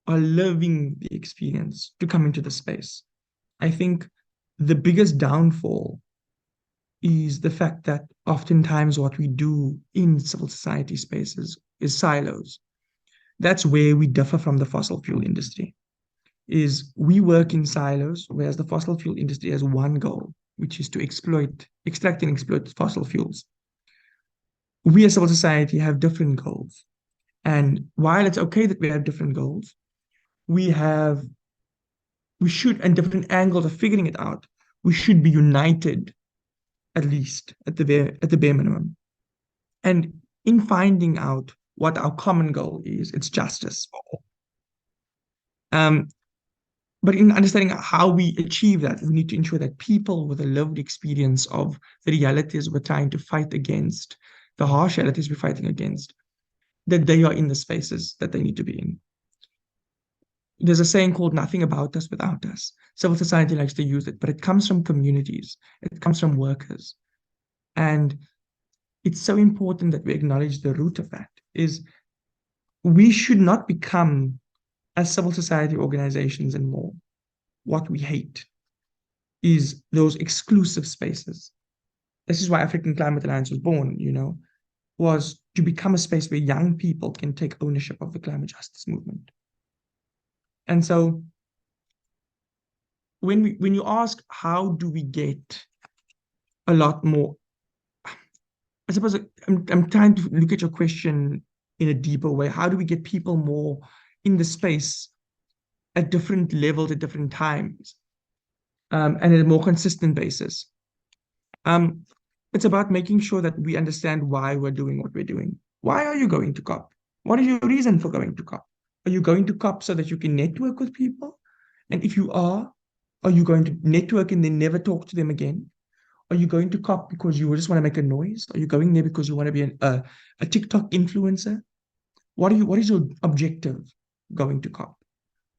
are living the experience to come into the space. I think the biggest downfall is the fact that oftentimes what we do in civil society spaces is silos. That's where we differ from the fossil fuel industry, is we work in silos, whereas the fossil fuel industry has one goal, which is to extract and exploit fossil fuels. We as civil society have different goals. And while it's okay that we have different goals, we should, and different angles of figuring it out, we should be united, at least at the bare minimum. And in finding out what our common goal is, it's justice for all. But in understanding how we achieve that, we need to ensure that people with a lived experience of the realities we're trying to fight against, the harsh realities we're fighting against, that they are in the spaces that they need to be in. There's a saying called "nothing about us without us." Civil society likes to use it, but it comes from communities. It comes from workers. And it's so important that we acknowledge the root of that is we should not become, as civil society organizations and more, what we hate is those exclusive spaces. This is why African Climate Alliance was born, was to become a space where young people can take ownership of the climate justice movement. And so when you ask, how do we get a lot more, I suppose I'm trying to look at your question in a deeper way. How do we get people more in the space at different levels at different times, and at a more consistent basis? It's about making sure that we understand why we're doing what we're doing. Why are you going to COP? What is your reason for going to COP? Are you going to COP so that you can network with people? And if you are you going to network and then never talk to them again? Are you going to COP because you just want to make a noise? Are you going there because you want to be a TikTok influencer? What is your objective going to COP?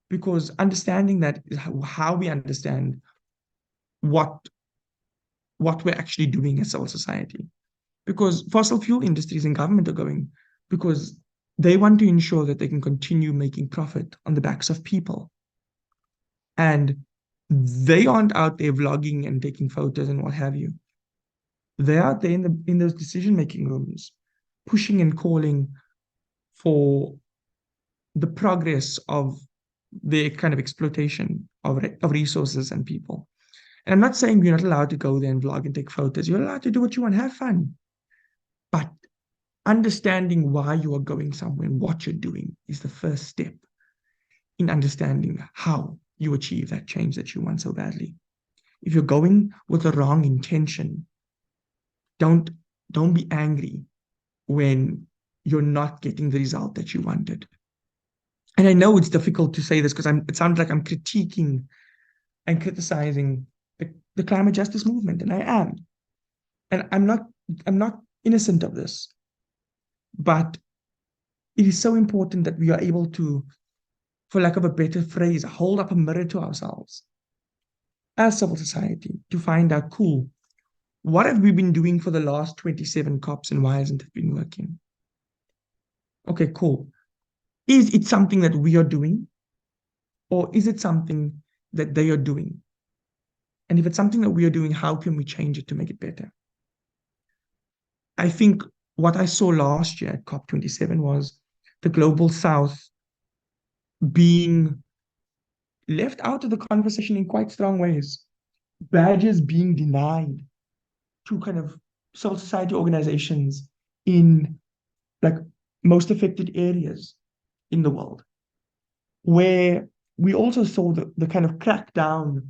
Because understanding that is how we understand what we're actually doing as civil society. Because fossil fuel industries and government are going because they want to ensure that they can continue making profit on the backs of people. And they aren't out there vlogging and taking photos and what have you. They're out there in those decision-making rooms, pushing and calling for the progress of their kind of exploitation of resources and people. And I'm not saying you're not allowed to go there and vlog and take photos. You're allowed to do what you want, have fun. But understanding why you are going somewhere and what you're doing is the first step in understanding how you achieve that change that you want so badly. If you're going with the wrong intention, don't be angry when you're not getting the result that you wanted. And I know it's difficult to say this because it sounds like I'm critiquing and criticizing the climate justice movement, and I am. And I'm not innocent of this. But it is so important that we are able to, for lack of a better phrase, hold up a mirror to ourselves as civil society to find out, cool, what have we been doing for the last 27 COPs and why hasn't it been working? Okay, cool. Is it something that we are doing, or is it something that they are doing? And if it's something that we are doing, how can we change it to make it better? I think what I saw last year at COP27 was the Global South being left out of the conversation in quite strong ways. Badges being denied to kind of civil society organizations in like most affected areas in the world, where we also saw the kind of crackdown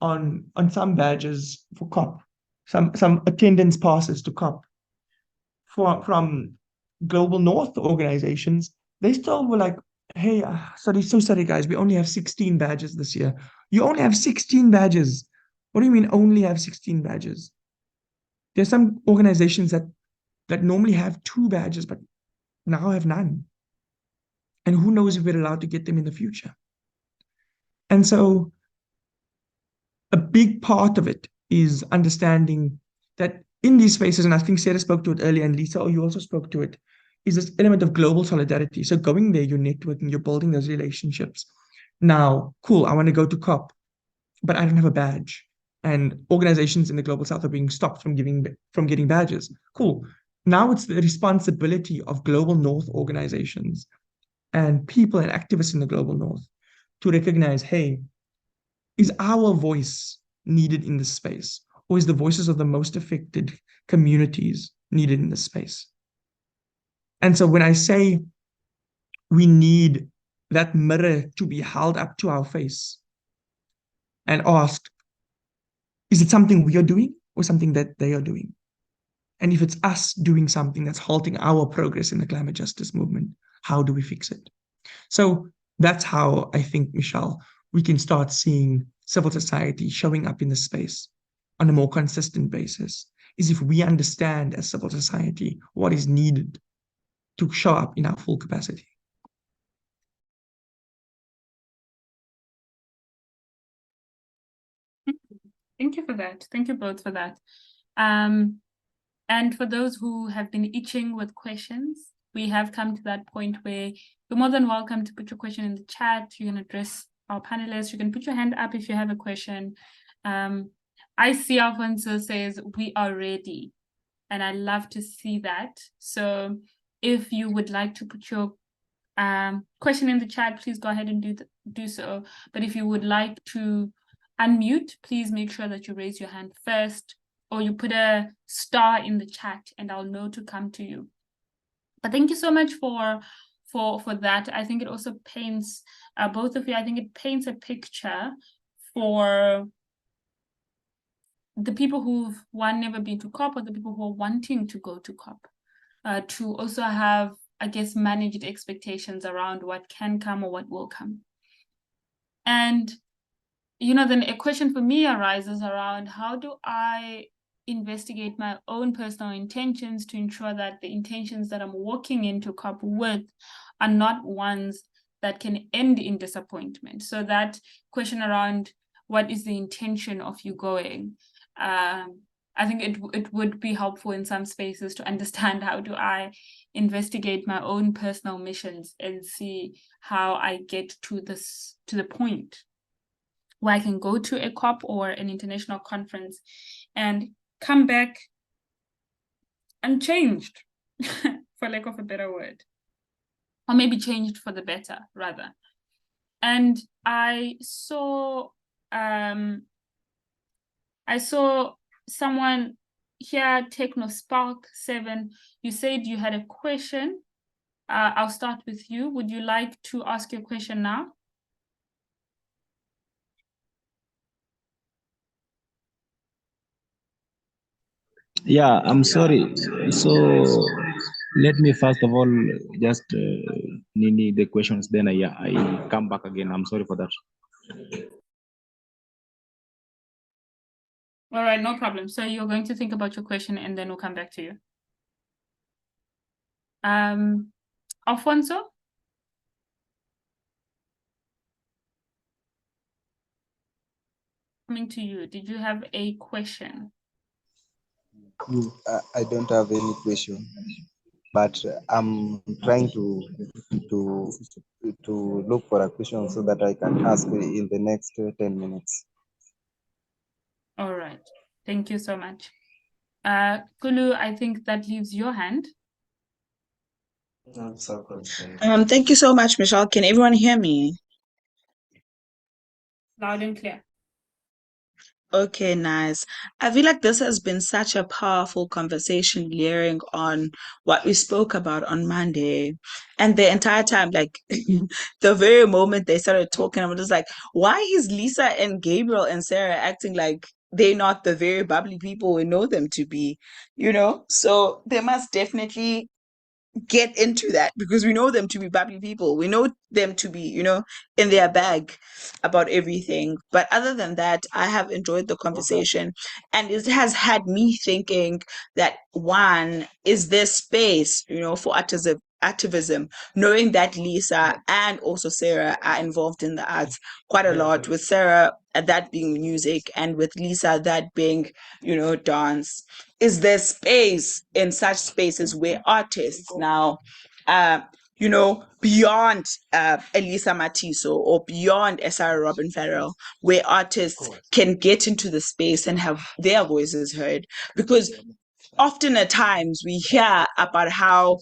on some badges for COP, some attendance passes to COP from global North organizations. They still were like, hey, so sorry guys, we only have 16 badges this year. You only have 16 badges. What do you mean only have 16 badges? There's some organizations that normally have 2 badges, but now have none. And who knows if we're allowed to get them in the future. And so a big part of it is understanding that in these spaces, and I think Sarah spoke to it earlier, and Lisa, you also spoke to it, is this element of global solidarity. So going there, you're networking, you're building those relationships. Now, cool, I want to go to COP, but I don't have a badge. And organizations in the Global South are being stopped from getting badges. Cool. Now it's the responsibility of Global North organizations and people and activists in the Global North to recognize, hey, is our voice needed in this space? Or is the voices of the most affected communities needed in this space? And so when I say we need that mirror to be held up to our face and asked, is it something we are doing or something that they are doing? And if it's us doing something that's halting our progress in the climate justice movement, how do we fix it? So that's how I think, Michelle, we can start seeing civil society showing up in the space on a more consistent basis, is if we understand as civil society what is needed to show up in our full capacity. Thank you for that. Thank you both for that. And for those who have been itching with questions, we have come to that point where you're more than welcome to put your question in the chat. You can address our panelists. You can put your hand up if you have a question. I see Alfonso says, we are ready. And I love to see that. So if you would like to put your question in the chat, please go ahead and do so. But if you would like to unmute, please make sure that you raise your hand first, or you put a star in the chat and I'll know to come to you. But thank you so much for that. I think it also paints, both of you, I think it paints a picture for the people who've never been to COP, or the people who are wanting to go to COP, to also have, I guess, managed expectations around what can come or what will come. And, you know, then a question for me arises around, how do I investigate my own personal intentions to ensure that the intentions that I'm walking into COP with are not ones that can end in disappointment? So that question around what is the intention of you going? I think it would be helpful in some spaces to understand, how do I investigate my own personal missions and see how I get to the point where I can go to a COP or an international conference and come back unchanged, for lack of a better word, or maybe changed for the better, rather. And I saw someone here, TechnoSpark7, you said you had a question. I'll start with you. Would you like to ask your question now? Yeah, I'm sorry. So let me first of all just nini the questions, then I come back again. I'm sorry for that. All right, no problem. So you're going to think about your question and then we'll come back to you. Alfonso? Coming to you. Did you have a question? I don't have any question, but I'm trying to look for a question so that I can ask in the next 10 minutes. All right. Thank you so much. Chulu, I think that leaves your hand. Thank you so much, Michelle. Can everyone hear me? Loud and clear. Okay, nice. I feel like this has been such a powerful conversation layering on what we spoke about on Monday. And the entire time, like the very moment they started talking, I was just like, why is Lisa and Gabriel and Sarah acting like they're not the very bubbly people we know them to be, you know? So they must definitely get into that, because we know them to be bubbly people. We know them to be, you know, in their bag about everything. But other than that, I have enjoyed the conversation, and it has had me thinking that, one, is there space, you know, for activism, knowing that Lisa and also Sarah are involved in the arts quite a lot, with Sarah that being music and with Lisa that being, you know, dance. Is there space in such spaces where artists now, you know, beyond Elisa Matiso or beyond Sarah Robin Farrell, where artists can get into the space and have their voices heard? Because often at times we hear about how,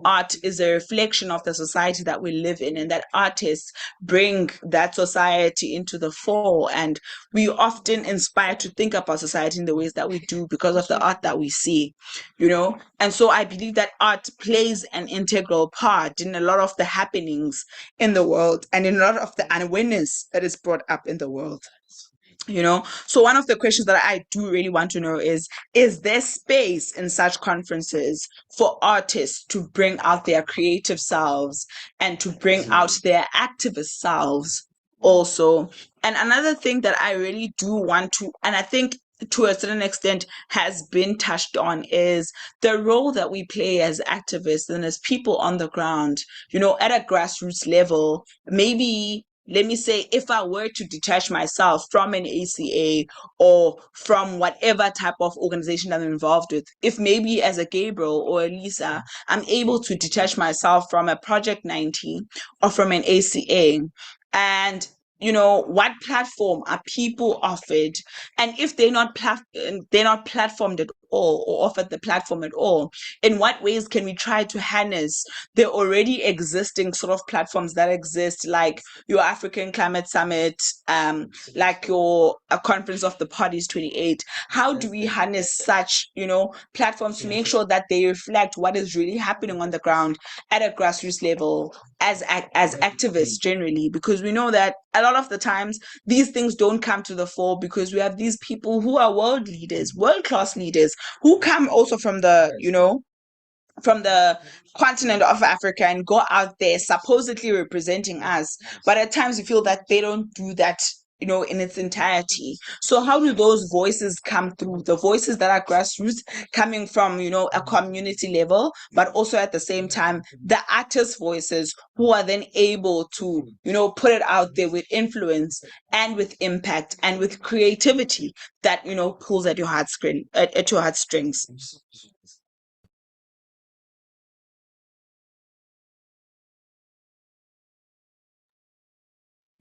art is a reflection of the society that we live in, and that artists bring that society into the fore. And we often inspire to think about society in the ways that we do because of the art that we see, And so I believe that art plays an integral part in a lot of the happenings in the world and in a lot of the awareness that is brought up in the world. So one of the questions that I do really want to know is there space in such conferences for artists to bring out their creative selves and to bring out their activist selves also? And another thing that I really do want to, and I think to a certain extent has been touched on, is the role that we play as activists and as people on the ground, at a grassroots level. Maybe, let me say, if I were to detach myself from an ACA or from whatever type of organization I'm involved with, if maybe as a Gabriel or a Lisa, I'm able to detach myself from a Project 90 or from an ACA, and what platform are people offered? And if they're not platformed at all or offered the platform at all, in what ways can we try to harness the already existing sort of platforms that exist, like your African Climate Summit, like your Conference of the Parties 28? How do we harness such, platforms to make sure that they reflect what is really happening on the ground at a grassroots level as activists generally? Because we know that a lot of the times these things don't come to the fore because we have these people who are world leaders, world-class leaders, who come also from the, from the continent of Africa and go out there supposedly representing us. But at times we feel that they don't do that, in its entirety. So how do those voices come through? The voices that are grassroots, coming from, a community level, but also at the same time, the artists' voices who are then able to, put it out there with influence and with impact and with creativity that, pulls at your at your heartstrings.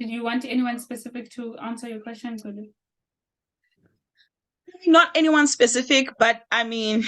Did you want anyone specific to answer your question, Chulu? Not anyone specific, but I mean,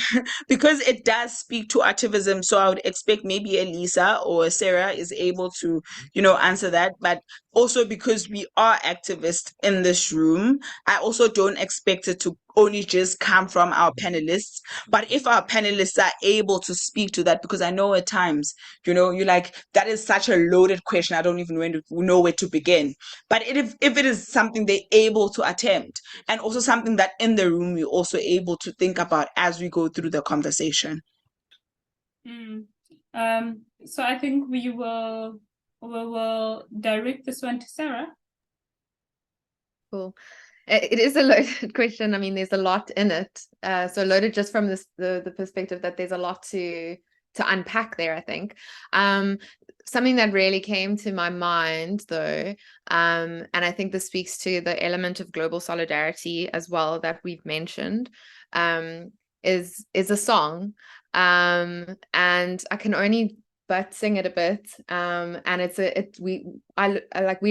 because it does speak to activism, so I would expect maybe a Lisa or a Sarah is able to, answer that. But also because we are activists in this room, I also don't expect it to only just come from our panelists. But if our panelists are able to speak to that, because I know at times, you're like, that is such a loaded question, I don't even know where to begin. But if it is something they're able to attempt, and also something that in the room we're also able to think about as we go through the conversation. So I think we will direct this one to Sarah. Cool. It is a loaded question. I mean, there's a lot in it. So loaded just from the perspective that there's a lot to unpack there, I think. Something that really came to my mind, though, and I think this speaks to the element of global solidarity as well that we've mentioned, is a song. And I can only but sing it a bit. And we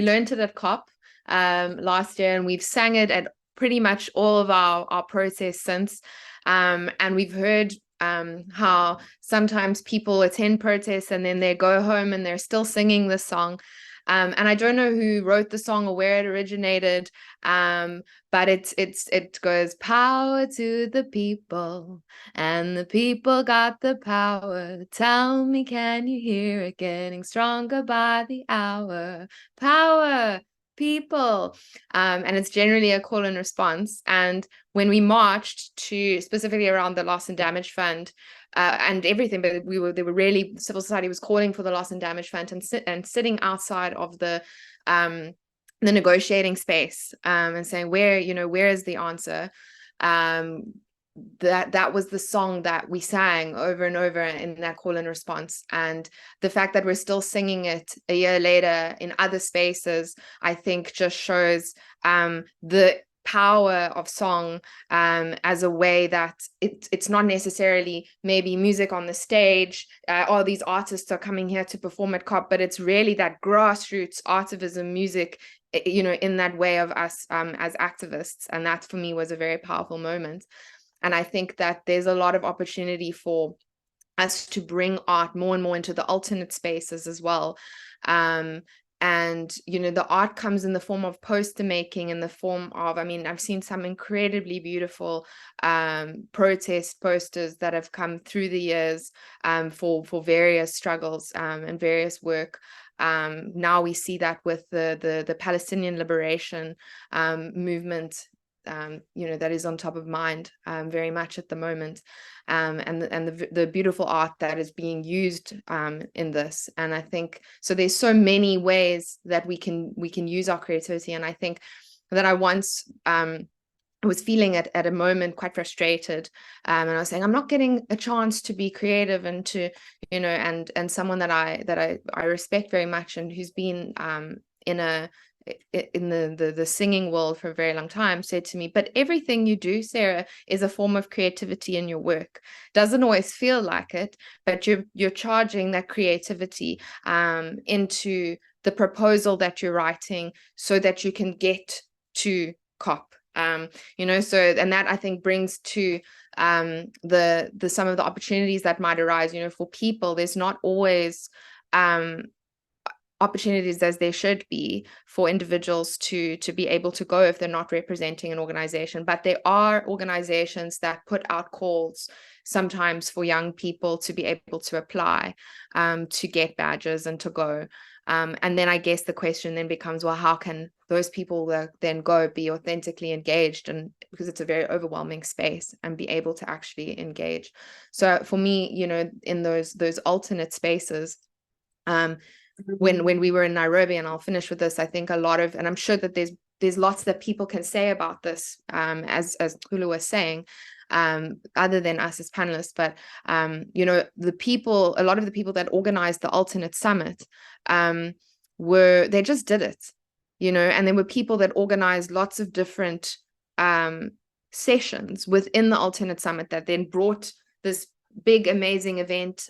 learned it at COP last year, and we've sang it at pretty much all of our protests since. And we've heard how sometimes people attend protests and then they go home and they're still singing this song. And I don't know who wrote the song or where it originated, but it goes, power to the people, and the people got the power. Tell me, can you hear it getting stronger by the hour? Power, people. And it's generally a call and response. And when we marched to specifically around the Loss and Damage Fund, and everything, but they were really, civil society was calling for the Loss and Damage Fund and sitting outside of the negotiating space, and saying, where is the answer? That was the song that we sang over and over in that call and response. And the fact that we're still singing it a year later in other spaces, I think just shows the power of song as a way that it's not necessarily maybe music on the stage, or these artists are coming here to perform at COP, but it's really that grassroots artivism music, in that way of us as activists. And that for me was a very powerful moment. I think that there's a lot of opportunity for us to bring art more and more into the alternate spaces as well. And, you know, the art comes in the form of poster making, in the form of, I mean, I've seen some incredibly beautiful protest posters that have come through the years for various struggles and various work. Now we see that with the Palestinian liberation movement, you know, that is on top of mind very much at the moment. And the beautiful art that is being used in this. And I think so there's so many ways that we can use our creativity. And I think that I once I was feeling at a moment quite frustrated, and I was saying I'm not getting a chance to be creative and to, you know, and someone that I respect very much and who's been in the singing world for a very long time said to me, but everything you do, Sarah, is a form of creativity in your work. Doesn't always feel like it, but you're charging that creativity into the proposal that you're writing so that you can get to COP. You know, so, and that I think brings to the some of the opportunities that might arise, you know, for people. There's not always opportunities as there should be for individuals to be able to go if they're not representing an organization. But there are organizations that put out calls sometimes for young people to be able to apply to get badges and to go. And then I guess the question then becomes, well, how can those people then go be authentically engaged? And because it's a very overwhelming space, and be able to actually engage. So for me, you know, in those alternate spaces, when we were in Nairobi, and I'll finish with this, I think a lot of, and I'm sure that there's lots that people can say about this, as Chulu was saying, other than us as panelists, but you know, a lot of the people that organized the alternate summit they just did it, you know, and there were people that organized lots of different sessions within the alternate summit that then brought this big amazing event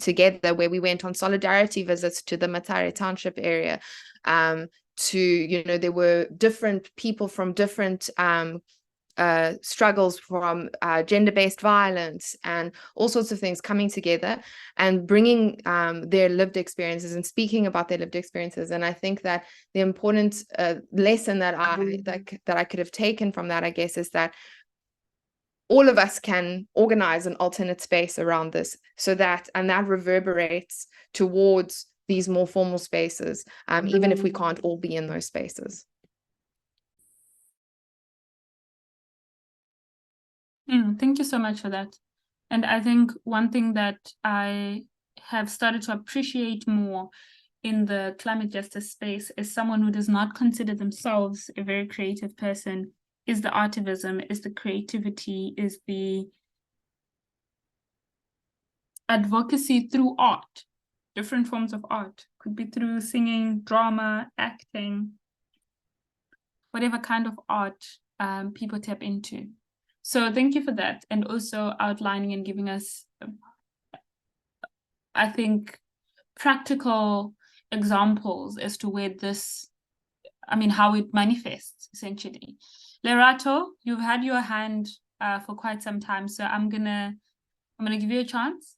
together, where we went on solidarity visits to the Matare Township area, to, you know, there were different people from different struggles, from gender-based violence and all sorts of things, coming together and bringing their lived experiences and speaking about their lived experiences. And I think that the important lesson that I could have taken from that, I guess, is that all of us can organize an alternate space around this, so that reverberates towards these more formal spaces, even if we can't all be in those spaces. Thank you so much for that. And I think one thing that I have started to appreciate more in the climate justice space is someone who does not consider themselves a very creative person, is the artivism, is the creativity, is the advocacy through art, different forms of art. Could be through singing, drama, acting, whatever kind of art people tap into. So thank you for that. And also outlining and giving us, I think, practical examples as to where this, I mean, how it manifests, essentially. Lerato, you've had your hand for quite some time, so I'm gonna give you a chance.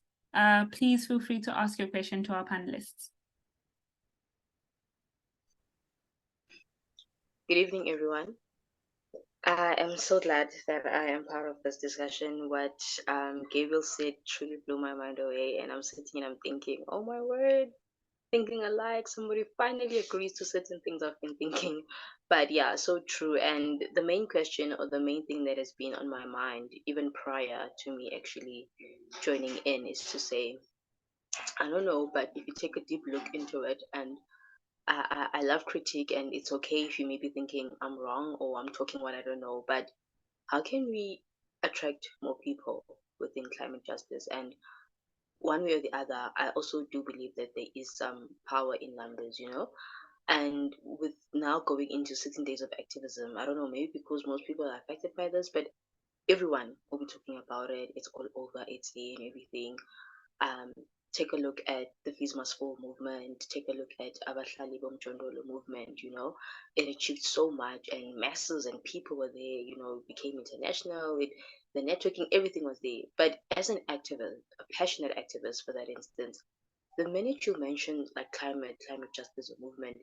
Please feel free to ask your question to our panelists. Good evening, everyone. I am so glad that I am part of this discussion. What Gabriel said truly blew my mind away, and I'm sitting and I'm thinking, oh my word, thinking alike. Somebody finally agrees to certain things I've been thinking. But yeah, so true. And the main question, or the main thing that has been on my mind, even prior to me actually joining in, is to say, I don't know, but if you take a deep look into it, and I love critique, and it's okay if you may be thinking I'm wrong or I'm talking what I don't know, but how can we attract more people within climate justice? And one way or the other, I also do believe that there is some power in numbers, you know? And with now going into 16 days of activism, I don't know, maybe because most people are affected by this, but everyone will be talking about it. It's all over, it's there and everything. Take a look at the Fees Must Fall movement, take a look at Abahlali Bomjondolo movement, you know, it achieved so much, and masses and people were there, you know, it became international, it the networking, everything was there. But as an activist, a passionate activist for that instance, the minute you mentioned like climate justice movement,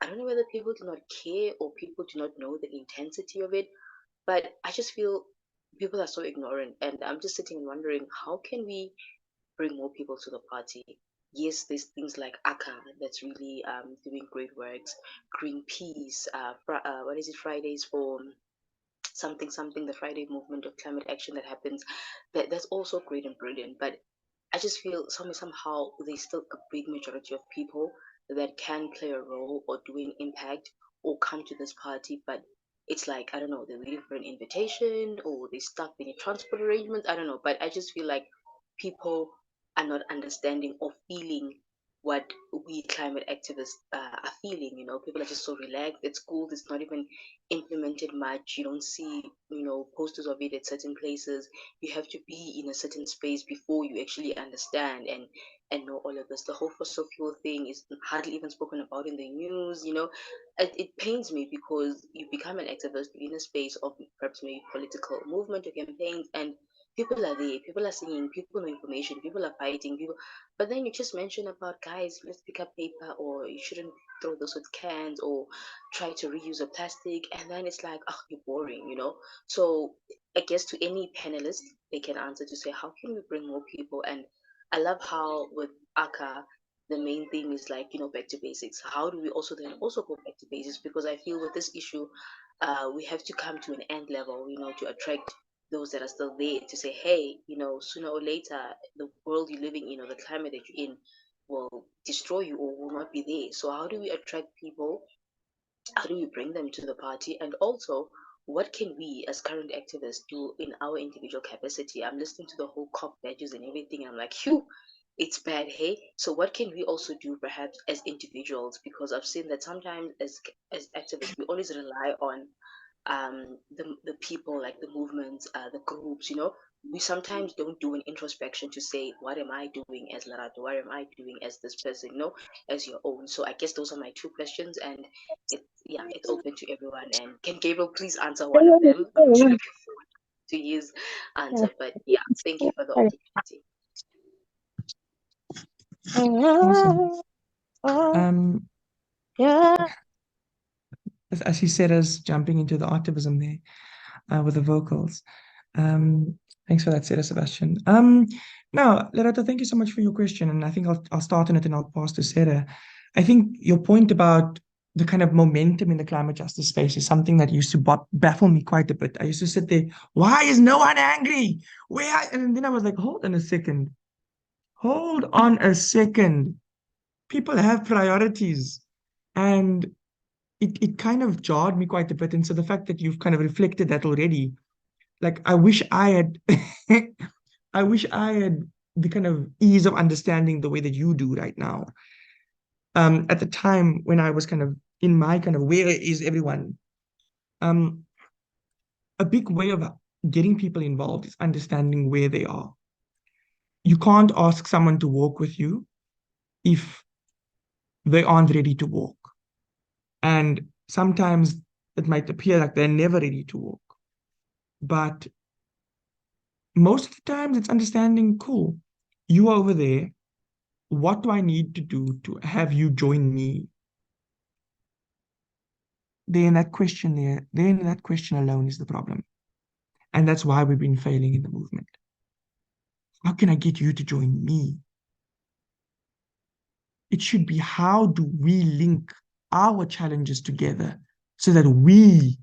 I don't know whether people do not care or people do not know the intensity of it, but I just feel people are so ignorant. And I'm just sitting and wondering, how can we bring more people to the party? Yes, there's things like ACA that's really doing great works, Greenpeace, what is it, Fridays for something, the Friday movement of climate action that happens. That's also great and brilliant. But I just feel somehow there's still a big majority of people that can play a role or do an impact or come to this party, but it's like, I don't know, they're waiting for an invitation or they're stuck in a transport arrangement. I don't know, but I just feel like people are not understanding or feeling what we climate activists are feeling. People are just so relaxed at school. It's not even implemented much. You don't see, posters of it at certain places. You have to be in a certain space before you actually understand and know all of this. The whole fossil fuel thing is hardly even spoken about in the news. It pains me because you become an activist in a space of perhaps maybe political movement or campaigns, and people are there, people are singing, people know information, people are fighting, people. But then you just mention about, guys, let's pick up paper, or you shouldn't throw those with cans, or try to reuse a plastic, and then it's like, oh, you're boring. So I guess to any panelist, they can answer to say, how can we bring more people? And I love how with ACA, the main theme is like, back to basics. How do we also go back to basics? Because I feel with this issue, we have to come to an end level, to attract those that are still there to say, hey, sooner or later, the world you're living in or the climate that you're in will destroy you or will not be there. So how do we attract people? How do we bring them to the party? And also, what can we as current activists do in our individual capacity? I'm listening to the whole COP badges and everything, and I'm like, phew, it's bad, hey? So what can we also do perhaps as individuals? Because I've seen that sometimes as activists, we always rely on the people, like the movements, the groups. We sometimes don't do an introspection to say, what am I doing as Larato? What am I doing as this person? As your own. So I guess those are my two questions, and it's open to everyone. And can Gabriel please answer one of them? I'm really looking forward to his answer. But yeah, thank you for the opportunity. Awesome. As he said, as jumping into the activism there with the vocals. Thanks for that, Sarah Sebastian. Now, Lerato, thank you so much for your question. And I think I'll start on it and I'll pass to Sarah. I think your point about the kind of momentum in the climate justice space is something that used to baffle me quite a bit. I used to sit there, why is no one angry? And then I was like, hold on a second. Hold on a second. People have priorities. And it kind of jarred me quite a bit. And so the fact that you've kind of reflected that already, like I wish I had the kind of ease of understanding the way that you do right now. At the time when I was kind of in my kind of where is everyone? A big way of getting people involved is understanding where they are. You can't ask someone to walk with you if they aren't ready to walk. And sometimes it might appear like they're never ready to walk. But most of the times it's understanding, cool, you are over there. What do I need to do to have you join me? That question alone is the problem. And that's why we've been failing in the movement. How can I get you to join me? It should be, how do we link our challenges together so that we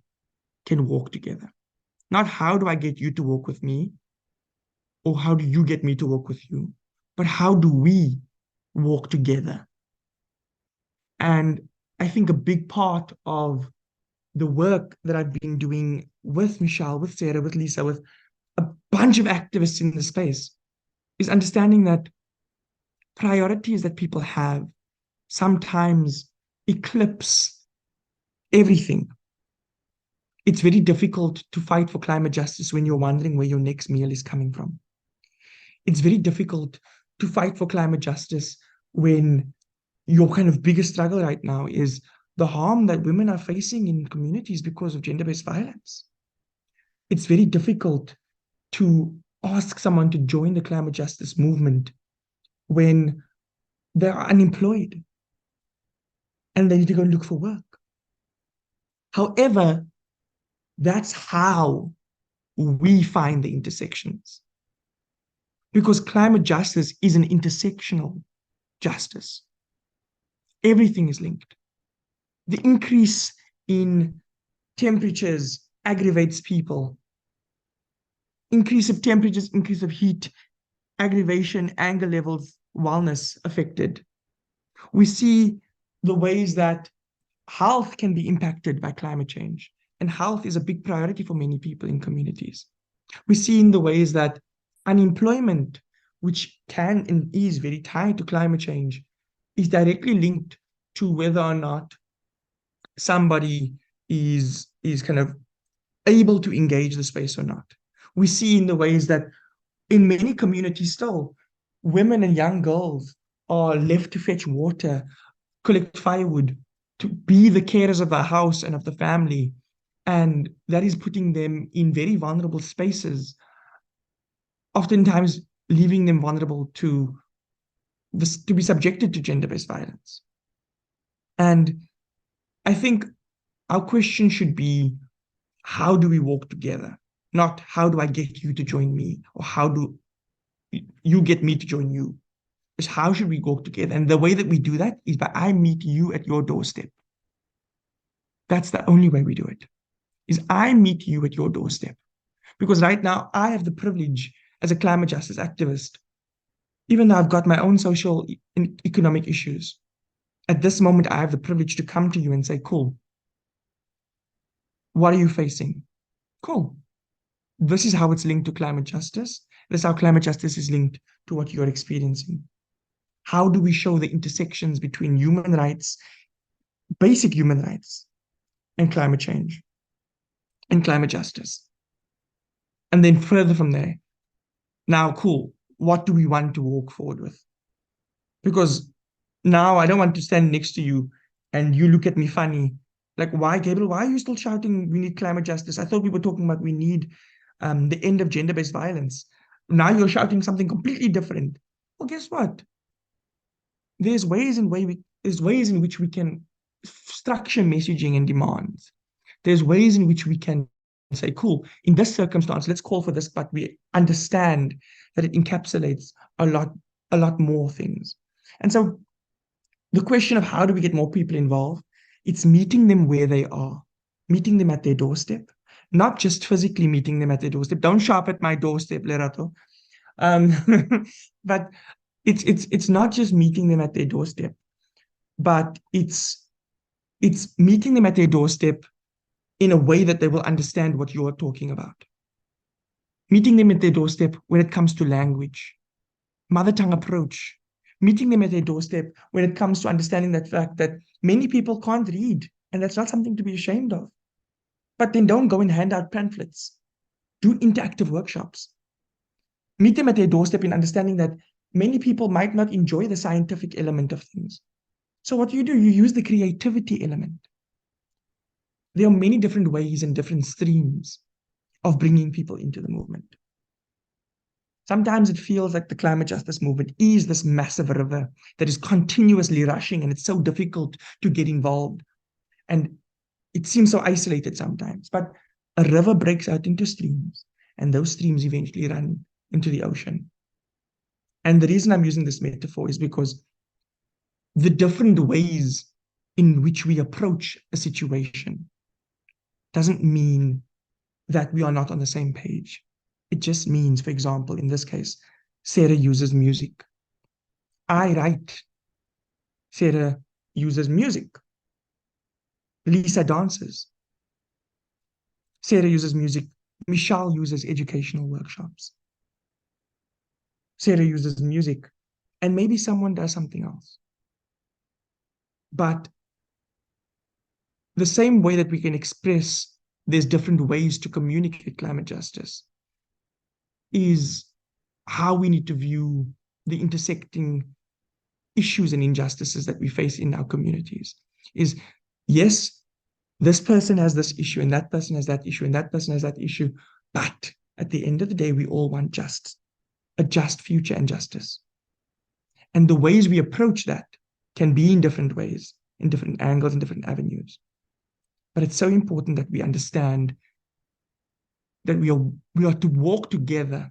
can walk together? Not how do I get you to walk with me, or how do you get me to walk with you, but how do we walk together? And I think a big part of the work that I've been doing with Michelle, with Sarah, with Lisa, with a bunch of activists in the space is understanding that priorities that people have sometimes eclipse everything. It's very difficult to fight for climate justice when you're wondering where your next meal is coming from. It's very difficult to fight for climate justice when your kind of biggest struggle right now is the harm that women are facing in communities because of gender-based violence. It's very difficult to ask someone to join the climate justice movement when they are unemployed and they need to go look for work. However, that's how we find the intersections. Because climate justice is an intersectional justice. Everything is linked. The increase in temperatures aggravates people. Increase of temperatures, increase of heat, aggravation, anger levels, wellness affected. We see the ways that health can be impacted by climate change, and health is a big priority for many people in communities. We see in the ways that unemployment, which can and is very tied to climate change, is directly linked to whether or not somebody is kind of able to engage the space or not. We see in the ways that in many communities still, women and young girls are left to fetch water, collect firewood, to be the carers of the house and of the family. And that is putting them in very vulnerable spaces, oftentimes leaving them vulnerable to be subjected to gender-based violence. And I think our question should be, how do we walk together? Not how do I get you to join me, or how do you get me to join you? It's how should we walk together? And the way that we do that is by I meet you at your doorstep. That's the only way we do it, is I meet you at your doorstep. Because right now I have the privilege as a climate justice activist, even though I've got my own social and economic issues, at this moment I have the privilege to come to you and say, cool, what are you facing? Cool. This is how it's linked to climate justice. This is how climate justice is linked to what you're experiencing. How do we show the intersections between human rights, basic human rights, and climate change and climate justice? And then further from there, now, cool, what do we want to walk forward with? Because now I don't want to stand next to you and you look at me funny. Like, why, Gabriel, why are you still shouting we need climate justice? I thought we were talking about we need the end of gender-based violence. Now you're shouting something completely different. Well, guess what? There's ways in which we can structure messaging and demands. There's ways in which we can say, cool, in this circumstance, let's call for this, but we understand that it encapsulates a lot more things. And so the question of how do we get more people involved, it's meeting them where they are, meeting them at their doorstep, not just physically meeting them at their doorstep. Don't show up at my doorstep, Lerato. But it's not just meeting them at their doorstep, but it's meeting them at their doorstep in a way that they will understand what you're talking about. Meeting them at their doorstep when it comes to language, mother tongue approach, meeting them at their doorstep when it comes to understanding that fact that many people can't read, and that's not something to be ashamed of. But then don't go and hand out pamphlets. Do interactive workshops. Meet them at their doorstep in understanding that many people might not enjoy the scientific element of things. So what you do, you use the creativity element. There are many different ways and different streams of bringing people into the movement. Sometimes it feels like the climate justice movement is this massive river that is continuously rushing, and it's so difficult to get involved. And it seems so isolated sometimes, but a river breaks out into streams, and those streams eventually run into the ocean. And the reason I'm using this metaphor is because the different ways in which we approach a situation doesn't mean that we are not on the same page. It just means, for example, in this case, Sarah uses music. I write. Sarah uses music. Lisa dances. Sarah uses music. Michelle uses educational workshops. Sarah uses music. And maybe someone does something else. But the same way that we can express there's different ways to communicate climate justice is how we need to view the intersecting issues and injustices that we face in our communities. Is, yes, this person has this issue, and that person has that issue, and that person has that issue, but at the end of the day, we all want a just future and justice. And the ways we approach that can be in different ways, in different angles, in different avenues. But it's so important that we understand that we are to walk together.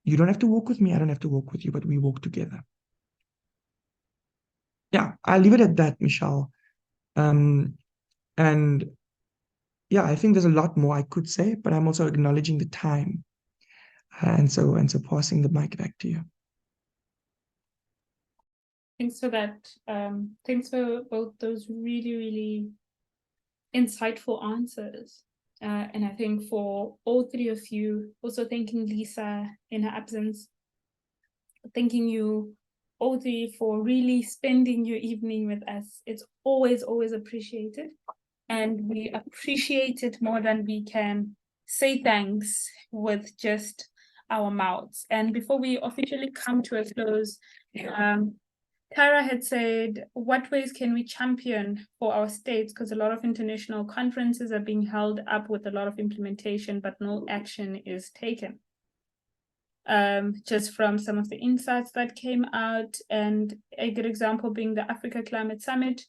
You don't have to walk with me, I don't have to walk with you, but we walk together. Yeah, I'll leave it at that, Michelle. And yeah, I think there's a lot more I could say, but I'm also acknowledging the time. And so passing the mic back to you. Thanks for that. Thanks for both those really, really insightful answers. And I think for all three of you, also thanking Lisa in her absence, thanking you all three for really spending your evening with us. It's always, always appreciated. And we appreciate it more than we can say thanks with just our mouths. And before we officially come to a close, Tara had said, what ways can we champion for our states? Because a lot of international conferences are being held up with a lot of implementation, but no action is taken. Just from some of the insights that came out, and a good example being the Africa Climate Summit,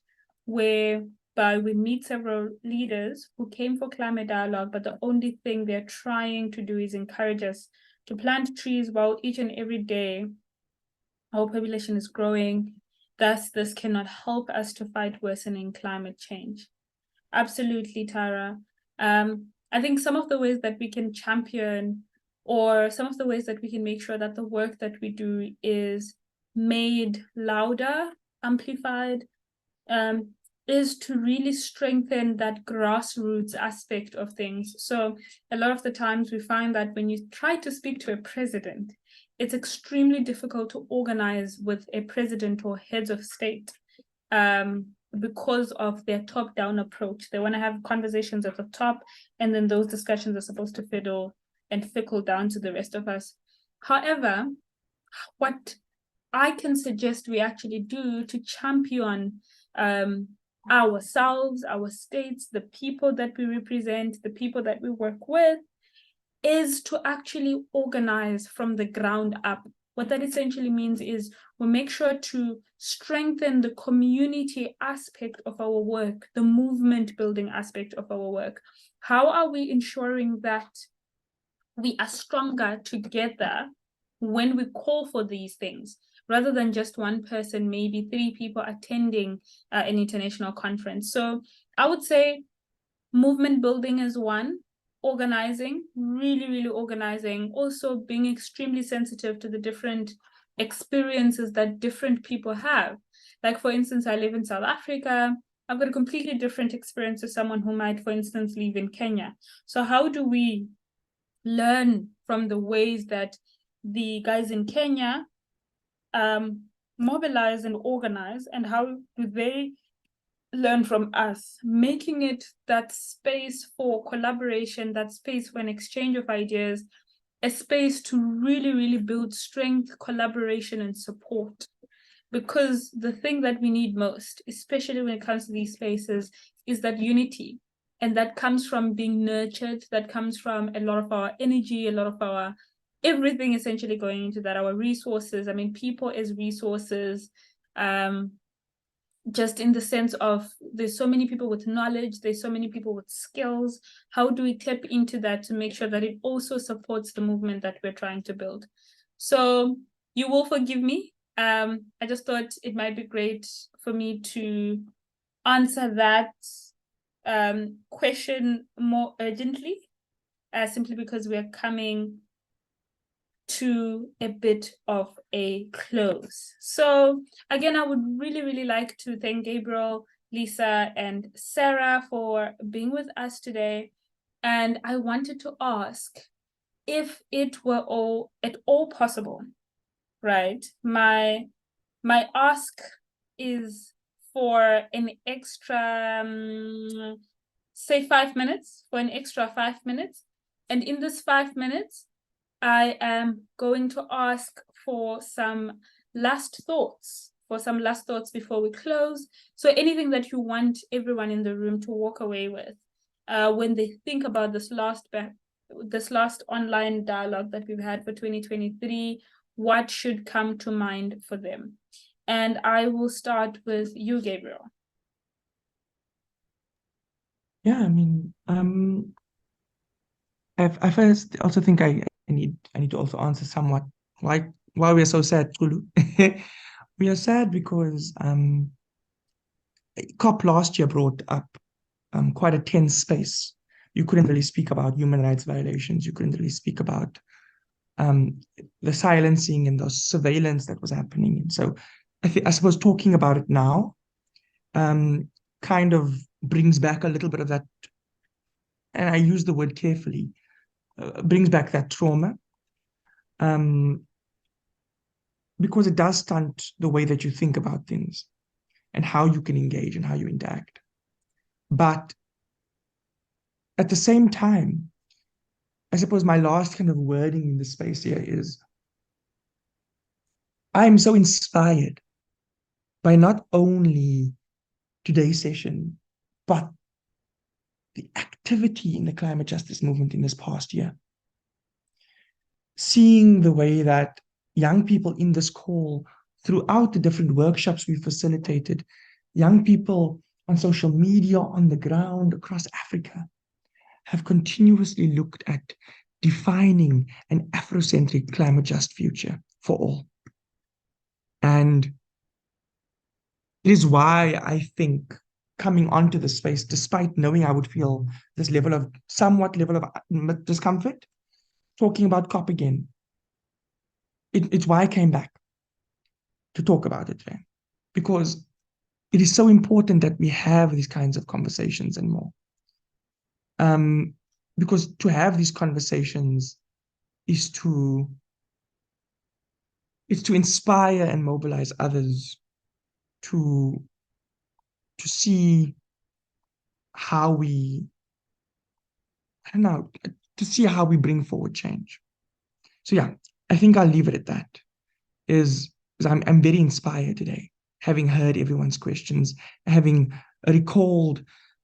whereby we meet several leaders who came for climate dialogue, but the only thing they're trying to do is encourage us to plant trees while each and every day our population is growing. Thus, this cannot help us to fight worsening climate change. Absolutely, Tara. I think some of the ways that we can champion, or some of the ways that we can make sure that the work that we do is made louder, amplified, is to really strengthen that grassroots aspect of things. So a lot of the times we find that when you try to speak to a president, it's extremely difficult to organize with a president or heads of state because of their top-down approach. They want to have conversations at the top, and then those discussions are supposed to fiddle and trickle down to the rest of us. However, what I can suggest we actually do to champion ourselves, our states, the people that we represent, the people that we work with, is to actually organize from the ground up. What that essentially means is we make sure to strengthen the community aspect of our work, the movement building aspect of our work. How are we ensuring that we are stronger together when we call for these things, rather than just one person, maybe 3 people attending an international conference? So I would say movement building is one, organizing, really, really organizing, also being extremely sensitive to the different experiences that different people have. Like, for instance, I live in South Africa. I've got a completely different experience to someone who might, for instance, live in Kenya. So how do we learn from the ways that the guys in Kenya mobilize and organize, and how do they learn from us, making it that space for collaboration, that space for an exchange of ideas, a space to really, really build strength, collaboration, and support. Because the thing that we need most, especially when it comes to these spaces, is that unity. And that comes from being nurtured, that comes from a lot of our energy, a lot of our everything essentially going into that, our resources. I mean, people as resources, just in the sense of there's so many people with knowledge, there's so many people with skills. How do we tap into that to make sure that it also supports the movement that we're trying to build? So you will forgive me. I just thought it might be great for me to answer that question more urgently, simply because we're coming to a bit of a close. So again, I would really, really like to thank Gabriel, Lisa, and Sarah for being with us today. And I wanted to ask if it were at all possible, right? My ask is for an extra, say 5 minutes, for an extra 5 minutes. And in this 5 minutes, I am going to ask for some last thoughts, before we close. So anything that you want everyone in the room to walk away with when they think about this last this last online dialogue that we've had for 2023, what should come to mind for them? And I will start with you, Gabriel. Yeah, I mean, I first also think I need to also answer somewhat like why we are so sad, Chulu. We are sad because COP last year brought up quite a tense space. You couldn't really speak about human rights violations. You couldn't really speak about the silencing and the surveillance that was happening. And so I suppose talking about it now kind of brings back a little bit of that, and I use the word carefully, brings back that trauma, because it does stunt the way that you think about things and how you can engage and how you interact. But at the same time, I suppose my last kind of wording in the space here is I'm so inspired by not only today's session, but the activity in the climate justice movement in this past year. Seeing the way that young people in this call, throughout the different workshops we facilitated, young people on social media, on the ground, across Africa, have continuously looked at defining an Afrocentric climate just future for all. And it is why I think coming onto the space, despite knowing I would feel this somewhat level of discomfort, talking about COP again, it's why I came back to talk about it today, because it is so important that we have these kinds of conversations and more. Because to have these conversations is to inspire and mobilize others to see how we, to see how we bring forward change. So yeah, I think I'll leave it at that. I'm very inspired today, having heard everyone's questions, having recalled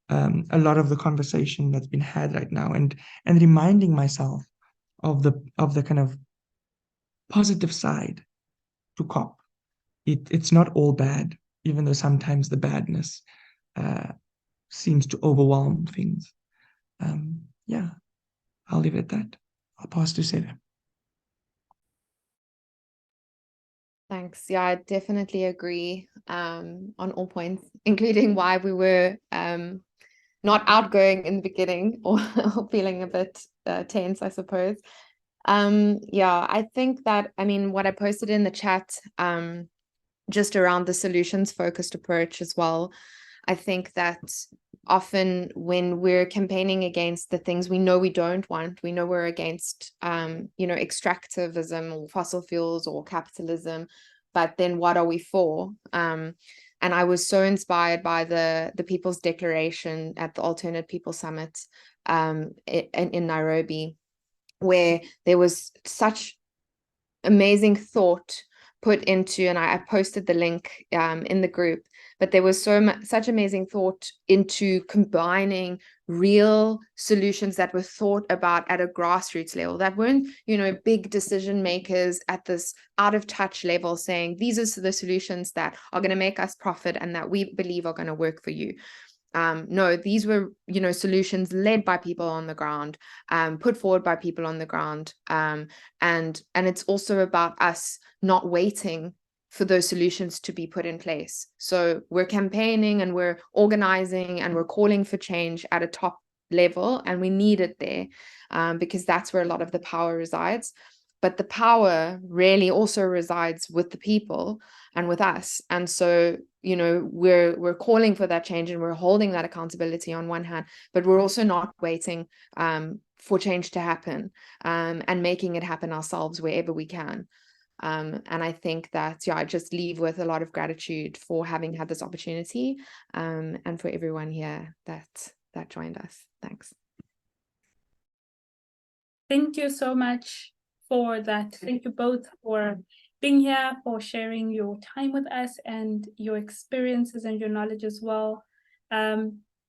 a lot of the conversation that's been had right now, and reminding myself of the kind of positive side to COP. It's not all bad, even though sometimes the badness seems to overwhelm things. Yeah, I'll leave it at that. I'll pass to Sarah. Thanks. Yeah, I definitely agree on all points, including why we were not outgoing in the beginning or feeling a bit tense, I suppose. Yeah, I think that, I mean, what I posted in the chat just around the solutions focused approach as well, I think that often when we're campaigning against the things we know we don't want, we know we're against, extractivism or fossil fuels or capitalism, but then what are we for? And I was so inspired by the People's Declaration at the Alternate People Summit in Nairobi, where there was such amazing thought put into, and I posted the link in the group, but there was such amazing thought into combining real solutions that were thought about at a grassroots level, that weren't, big decision makers at this out of touch level saying, these are the solutions that are going to make us profit and that we believe are going to work for you. No, these were, solutions led by people on the ground, put forward by people on the ground. And it's also about us not waiting for those solutions to be put in place. So we're campaigning and we're organizing and we're calling for change at a top level, and we need it there because that's where a lot of the power resides. But the power really also resides with the people and with us. And so, we're calling for that change and we're holding that accountability on one hand, but we're also not waiting for change to happen and making it happen ourselves wherever we can. And I think that, I just leave with a lot of gratitude for having had this opportunity and for everyone here that joined us. Thanks. Thank you so much for that. Thank you both for being here, for sharing your time with us and your experiences and your knowledge as well.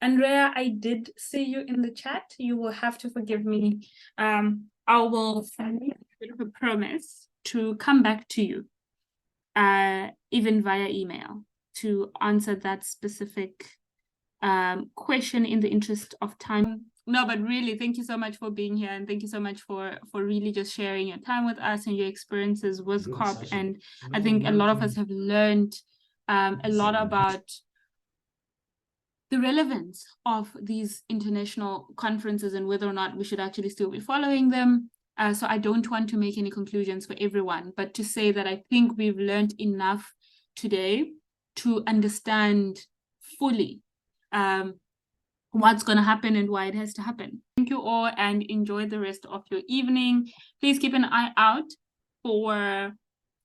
Andrea, I did see you in the chat. You will have to forgive me. I will make a bit of a promise to come back to you, even via email, to answer that specific question in the interest of time. No, but really, thank you so much for being here, and thank you so much for really just sharing your time with us and your experiences with COP. And I think a lot of us have learned a lot about the relevance of these international conferences and whether or not we should actually still be following them. So I don't want to make any conclusions for everyone, but to say that I think we've learned enough today to understand fully what's going to happen and why it has to happen. Thank you all, and enjoy the rest of your evening. Please keep an eye out for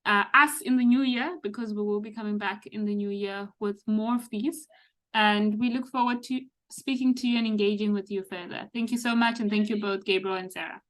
us in the new year, because we will be coming back in the new year with more of these. And we look forward to speaking to you and engaging with you further. Thank you so much. And thank you both, Gabriel and Sarah.